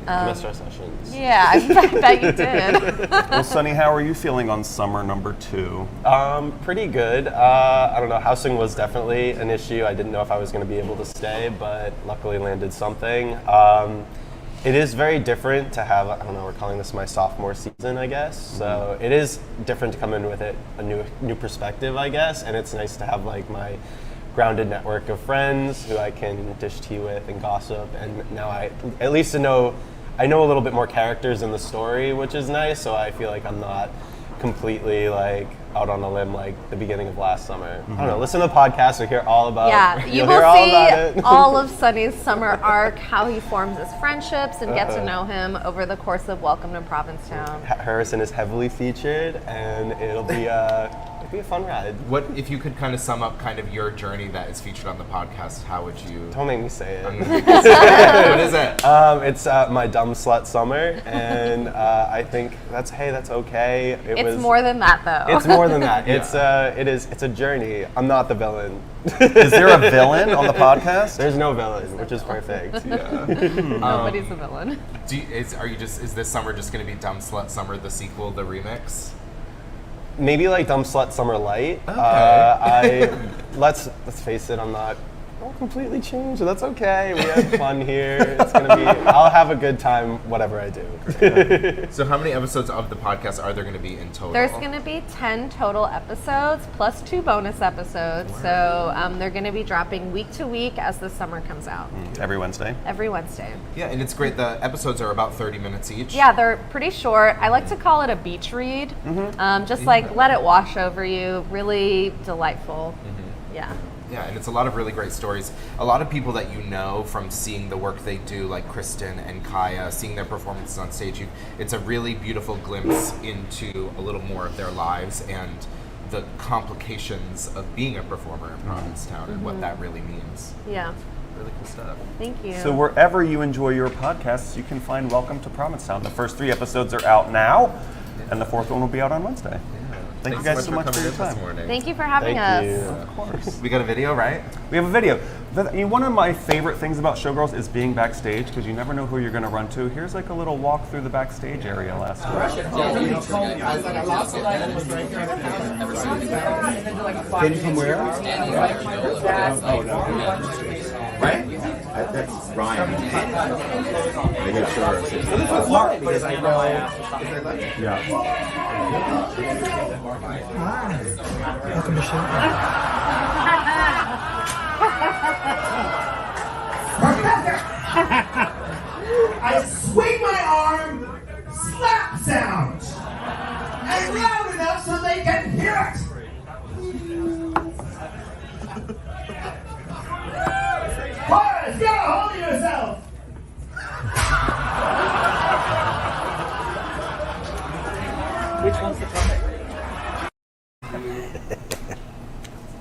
Missed our sessions. Yeah, I bet you did. Well, Sonny, how are you feeling on summer number 2? Pretty good. I don't know, housing was definitely an issue. I didn't know if I was going to be able to stay, but luckily landed something. It is very different to have, I don't know, we're calling this my sophomore season, I guess. So it is different to come in with it, a new perspective, I guess, and it's nice to have like my grounded network of friends who I can dish tea with and gossip, and now I at least I know a little bit more characters in the story, which is nice, so I feel like I'm not completely like out on a limb like the beginning of last summer. I don't know, listen to the podcast to hear all about Yeah, you you'll will hear all about see it. all of Sonny's summer arc, how he forms his friendships and get to know him over the course of Welcome to Provincetown. Harrison is heavily featured, and it'll be a fun ride. What if you could kind of sum up kind of your journey that is featured on the podcast? How would you? Don't make me say it. What is it? It's my dumb slut summer, and I think that's okay. It's more than that, though. It's more than that. It's a journey. I'm not the villain. Is there a villain on the podcast? There's no villain, which is perfect. Nobody's a villain. Is this summer just going to be Dumb Slut Summer, the sequel, the remix? Maybe like Dumb Slut Summer Light. Okay. Let's face it, I'm not completely changed, so that's okay. We have fun here. It's gonna be. I'll have a good time, whatever I do. So, how many episodes of the podcast are there going to be in total? There's going to be 10 total episodes plus 2 bonus episodes. So they're going to be dropping week to week as the summer comes out. Every Wednesday? Every Wednesday. Yeah, and it's great. The episodes are about 30 minutes each. Yeah, they're pretty short. I like to call it a beach read. Just like let it wash over you. Really delightful. Yeah. Yeah, and it's a lot of really great stories. A lot of people that you know from seeing the work they do, like Kristen and Kaya, seeing their performances on stage, it's a really beautiful glimpse into a little more of their lives and the complications of being a performer in Provincetown and what that really means. Yeah. Really cool stuff. Thank you. So wherever you enjoy your podcasts, you can find Welcome to Provincetown. The first 3 episodes are out now, and the 4th one will be out on Wednesday. Thank you guys so much for your time. Thank you for having us. Thank you. Of course. We got a video, right? We have a video. One of my favorite things about Showgirls is being backstage, because you never know who you're going to run to. Here's like a little walk through the backstage area last week. Came from where? Oh, no. Right? That's Ryan. I get sure. This was hard because I know. Yeah. Welcome to I swing my arm, slap sound, and loud enough so they can hear it. Horace, get a hold of yourself. Which one's the topic?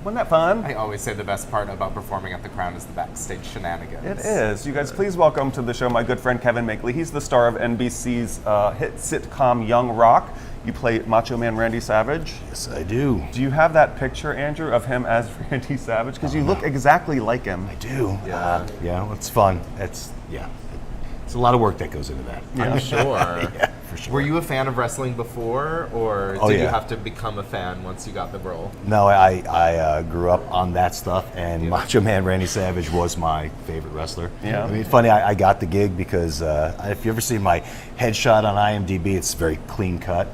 Wasn't that fun? I always say the best part about performing at the Crown is the backstage shenanigans. It is. You guys, please welcome to the show my good friend Kevin Makeley. He's the star of NBC's hit sitcom Young Rock. You play Macho Man Randy Savage. Yes, I do. Do you have that picture, Andrew, of him as Randy Savage? Because you look exactly like him. I do. Yeah. Yeah, well, it's fun. It's a lot of work that goes into that. I'm sure. Yeah, for sure. Were you a fan of wrestling before, or did you have to become a fan once you got the role? No, I grew up on that stuff, and Macho Man Randy Savage was my favorite wrestler. Yeah. I mean, funny, I got the gig because if you ever see my headshot on IMDb, it's very clean cut.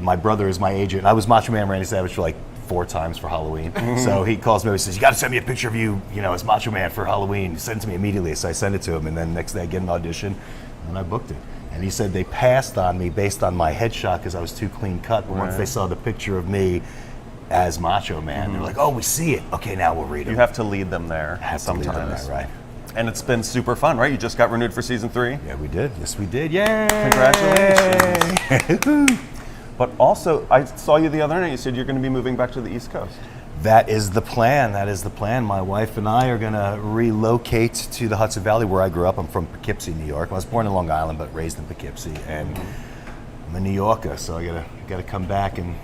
My brother is my agent. I was Macho Man Randy Savage for like 4 times for Halloween. So he calls me and says, "You got to send me a picture of you, as Macho Man for Halloween." He sent it to me immediately, so I send it to him, and then next day I get an audition, and I booked it. And he said they passed on me based on my headshot because I was too clean cut. But once they saw the picture of me as Macho Man, they're like, "Oh, we see it. Okay, now we'll read it." You have to lead them there sometimes. Right. And it's been super fun, right? You just got renewed for season 3? Yeah, we did. Yes, we did. Yay! Congratulations. But also, I saw you the other night. You said you're going to be moving back to the East Coast. That is the plan. That is the plan. My wife and I are going to relocate to the Hudson Valley where I grew up. I'm from Poughkeepsie, New York. I was born in Long Island, but raised in Poughkeepsie. And I'm a New Yorker, so I gotta come back, and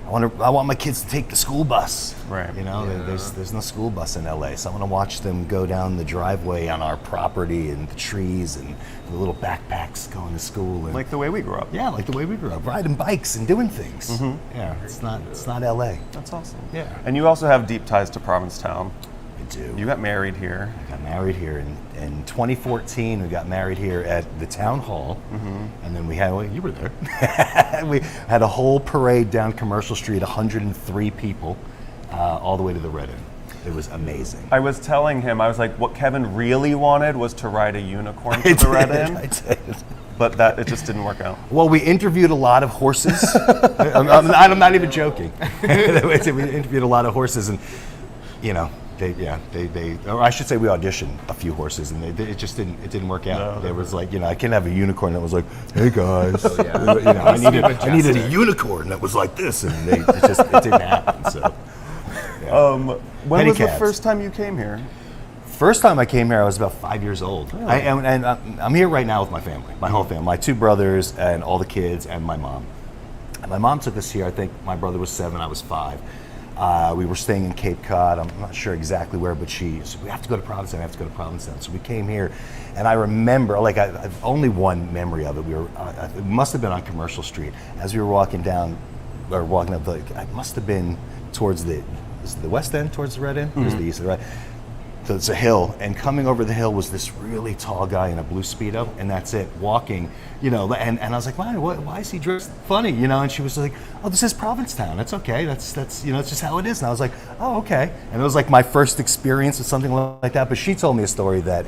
I want my kids to take the school bus. Right. There's no school bus in LA, so I want to watch them go down the driveway on our property and the trees and the little backpacks going to school. And Like the way we grew up. yeah, like the way we grew up, riding bikes and doing things. Yeah, it's not LA. That's awesome. Yeah. And you also have deep ties to Provincetown. I do. You got married here. I got married here in 2014. We got married here at the town hall, and then you were there. We had a whole parade down Commercial Street, 103 people, all the way to the Red Inn. It was amazing. I was telling him, I was like, what Kevin really wanted was to ride a unicorn to the Red Inn. I did. But it just didn't work out. Well, we interviewed a lot of horses. I'm not even joking. We interviewed a lot of horses, and or I should say we auditioned a few horses, and it didn't work out. There was like, I can't have a unicorn that was like, "Hey guys," I needed a unicorn that was like this, and it didn't happen. So, yeah. When Penny was cabs. the first time you came here? First time I came here, I was about 5 years old. Really? And I'm here right now with my family, my whole family, my 2 brothers and all the kids, and my mom. And my mom took us here. I think my brother was 7, I was 5. We were staying in Cape Cod. I'm not sure exactly where, but she said, "We have to go to Provincetown. So we came here, and I remember, I've only one memory of it. It must have been on Commercial Street. As we were walking down, or walking up, it must have been towards the west end, towards the Red Inn? There's the east, right? So it's a hill, and coming over the hill was this really tall guy in a blue Speedo, and that's it, walking, and I was like, why is he dressed funny, and she was like, "Oh, this is Provincetown, it's okay, that's it's just how it is." And I was like, "Oh, okay." And it was like my first experience with something like that, but she told me a story that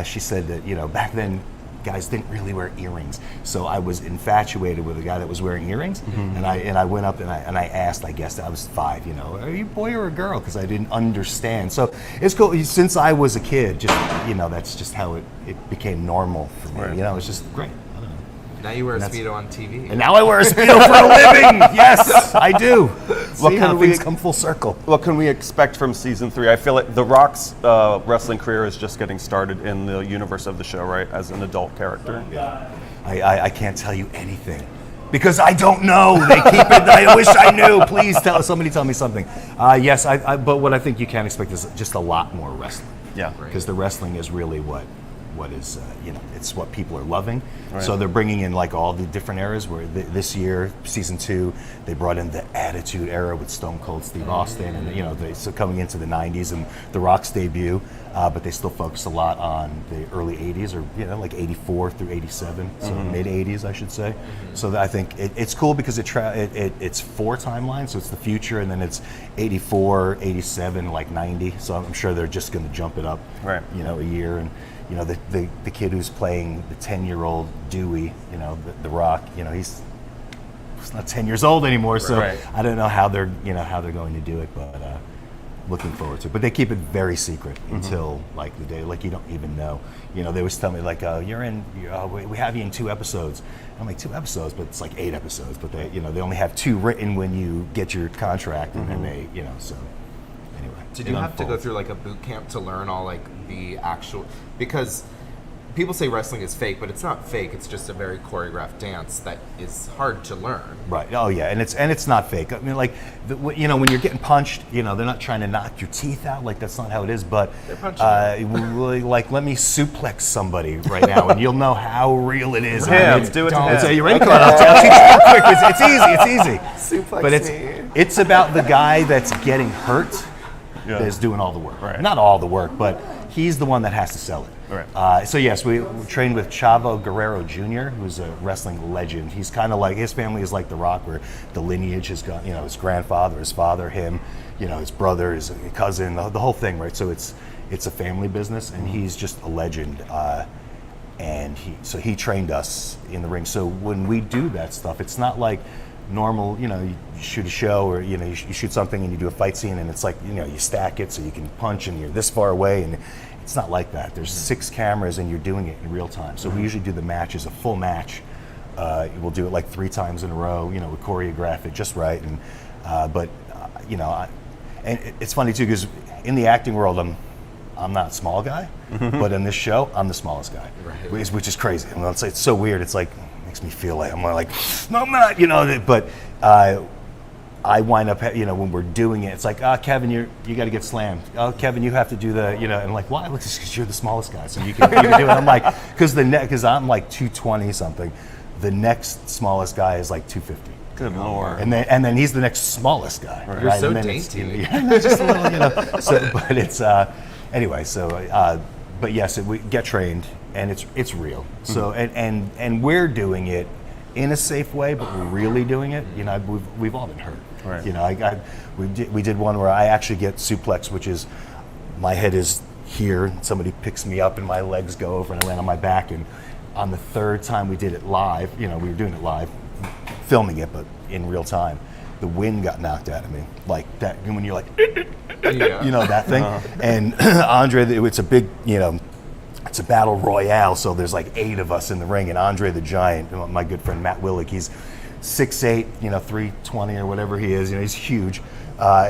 she said that, back then, guys didn't really wear earrings, so I was infatuated with a guy that was wearing earrings, and I went up and I asked, I guess I was 5, "Are you a boy or a girl?" Because I didn't understand. So it's cool. Since I was a kid, just that's just how it became normal for me. Right. It's just great. I don't know. Now you wear a Speedo on TV. And now I wear a Speedo for a living. Yes, I do. See how things come full circle. What can we expect from season 3? I feel like The Rock's wrestling career is just getting started in the universe of the show, right? As an adult character. Yeah. I can't tell you anything because I don't know. They keep it. I wish I knew. Please somebody tell me something. Yes, but what I think you can expect is just a lot more wrestling. Yeah. Because the wrestling is really what is it's what people are loving. Right. So they're bringing in like all the different eras. Where this year, season 2, they brought in the Attitude Era with Stone Cold Steve Austin, and so coming into the '90s and The Rock's debut. But they still focus a lot on the early '80s, or like '84 through '87, so mid '80s, I should say. So I think it's cool because it's 4 timelines. So it's the future, and then it's '84, '87, like '90. So I'm sure they're just going to jump it up, right? A year. And the kid who's playing the 10-year-old Dewey, the Rock, he's not 10 years old anymore. So right. I don't know how they're going to do it, but looking forward to it. But they keep it very secret until like the day, like you don't even know. They always tell me like, we have you in 2 episodes. I'm like, 2 episodes, but it's like 8 episodes. But they only have 2 written when you get your contract, and then they, so. Anyway, did you have to go through like a boot camp to learn all like the actual, because people say wrestling is fake, but it's not fake. It's just a very choreographed dance that is hard to learn. Right. Oh yeah, and it's not fake. I mean, like when you're getting punched, they're not trying to knock your teeth out. Like that's not how it is. But they're punching. Like let me suplex somebody right now, and you'll know how real it is. Let's do it. You're in card. I'll teach you real quick. It's easy. Suplex but me. It's about the guy that's getting hurt that's doing all the work. Right. Not all the work, but he's the one that has to sell it. Right. So yes, we trained with Chavo Guerrero Jr., who's a wrestling legend. He's kind of like, his family is like The Rock, where the lineage has gone, his grandfather, his father, him, his brother, his cousin, the whole thing, right? So it's a family business, and he's just a legend. And he trained us in the ring. So when we do that stuff, it's not like normal, you shoot a show, or you shoot something and you do a fight scene, and it's like you stack it so you can punch and you're this far away, and it's not like that. There's 6 cameras and you're doing it in real time. So we usually do the matches, a full match. We'll do it like 3 times in a row. We choreograph it just right, and and it's funny too, because in the acting world, I'm not a small guy, but in this show, I'm the smallest guy, which is crazy. It's so weird. It's like, makes me feel like I'm like, no, I'm not, but I wind up, when we're doing it, it's like, Kevin, you got to get slammed. Oh, Kevin, you have to do the, and I'm like, why? Because you're the smallest guy, so you can do it. I'm like, because I'm like 220 something. The next smallest guy is like 250. Good Lord. And then he's the next smallest guy. Right. You're so and then dainty. Just a little, So, but it's anyway. So, but yes, we get trained, and it's real. So, and we're doing it in a safe way, but we're really doing it. We've all been hurt. Right. We did one where I actually get suplex, which is my head is here, and somebody picks me up, and my legs go over, and I land on my back. And on the 3rd time we did it live, we were doing it live, filming it, but in real time, the wind got knocked out of me, like that. When you're like, that thing. And Andre, it's a big, it's a battle royale, so there's like 8 of us in the ring, and Andre the Giant, my good friend Matt Willick, he's 6'8", 320 or whatever he is, he's huge.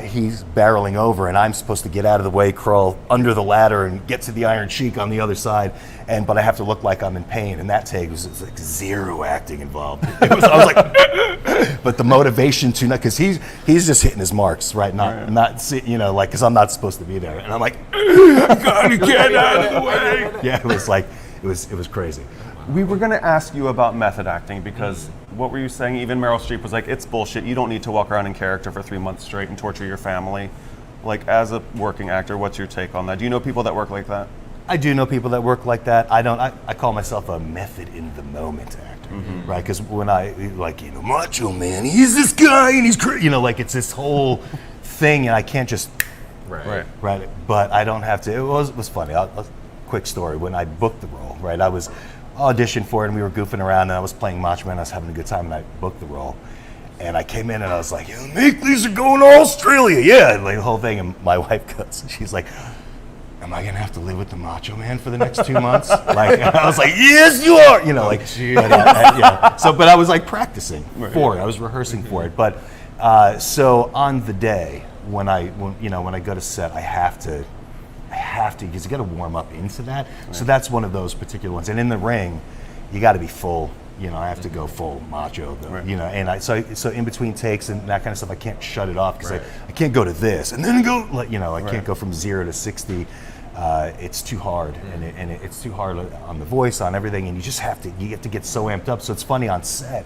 He's barreling over, and I'm supposed to get out of the way, crawl under the ladder, and get to the Iron Sheik on the other side. But I have to look like I'm in pain. And that take was like 0 acting involved. I was like, but the motivation to, because he's just hitting his marks, right? Not because I'm not supposed to be there, and I'm like, gotta get out of the way. Yeah, it was like, it was crazy. We were going to ask you about method acting, because what were you saying? Even Meryl Streep was like, it's bullshit. You don't need to walk around in character for 3 months straight and torture your family. Like, as a working actor, what's your take on that? Do you know people that work like that? I do know people that work like that. I call myself a method in the moment actor, right? Because when Macho Man, he's this guy and he's crazy, it's this whole thing, and I can't just, right. But I don't have to. It was funny. A quick story. When I booked the role, right, I was auditioned for it, and we were goofing around, and I was playing Macho Man. I was having a good time, and I booked the role. And I came in, and I was like, Mate, these are going to Australia. Yeah, like the whole thing. And my wife goes, she's like, am I gonna have to live with the Macho Man for the next 2 months? Like, I was like, yes, you are. But I was like practicing for it. I was rehearsing for it. But so on the day when I go to set, I have to, because you got to warm up into that. Right. So that's one of those particular ones. And in the ring, you got to be full. I have to go full macho, though, and so in between takes and that kind of stuff, I can't shut it off, because I can't go to this and then go, I can't go from 0 to 60. It's too hard, and it's too hard on the voice, on everything, and you have to get so amped up. So it's funny on set,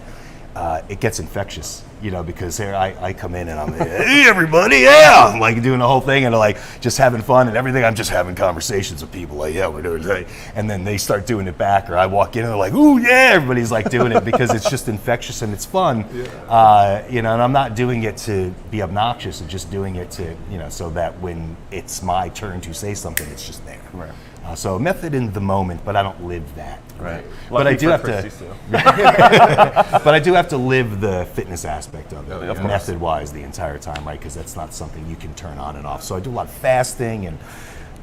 it gets infectious, because here I come in and I'm, hey everybody, yeah, I'm like doing the whole thing, and like just having fun and everything. I'm just having conversations with people, like, yeah, we're doing it, and then they start doing it back, or I walk in and they're like, ooh yeah, everybody's like doing it, because it's just infectious and it's fun, and I'm not doing it to be obnoxious, I'm just doing it to, so that when it's my turn to say something, it's just there. Right. So method in the moment, but I don't live that. Right. But I do have to. But I do have to live the fitness aspect of it, method-wise, the entire time, right? Because that's not something you can turn on and off. So I do a lot of fasting, and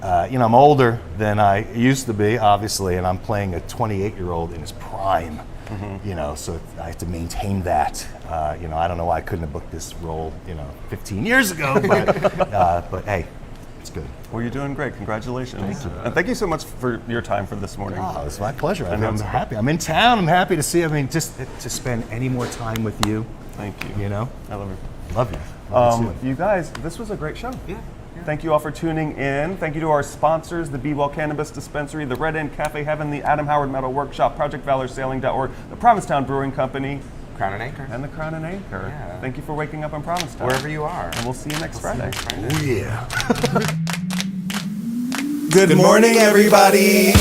I'm older than I used to be, obviously, and I'm playing a 28-year-old in his prime. So I have to maintain that. I don't know why I couldn't have booked this role, 15 years ago, but hey. It's good. Well, you're doing great. Congratulations. Thank you. And thank you so much for your time for this morning. Oh, it's my pleasure. I'm happy. I'm in town. I'm happy to see. Just to spend any more time with you. Thank you. I love you. Love you. You guys, this was a great show. Yeah. Thank you all for tuning in. Thank you to our sponsors, the Be Well Cannabis Dispensary, the Red End Cafe Heaven, the Adam Howard Metal Workshop, ProjectValorSailing.org, the Provincetown Brewing Company, Crown and Anchor. And the Crown and Anchor. Yeah. Thank you for waking up in Provincetown. Wherever you are. And we'll see you next Friday. Oh, yeah. Good morning, everybody.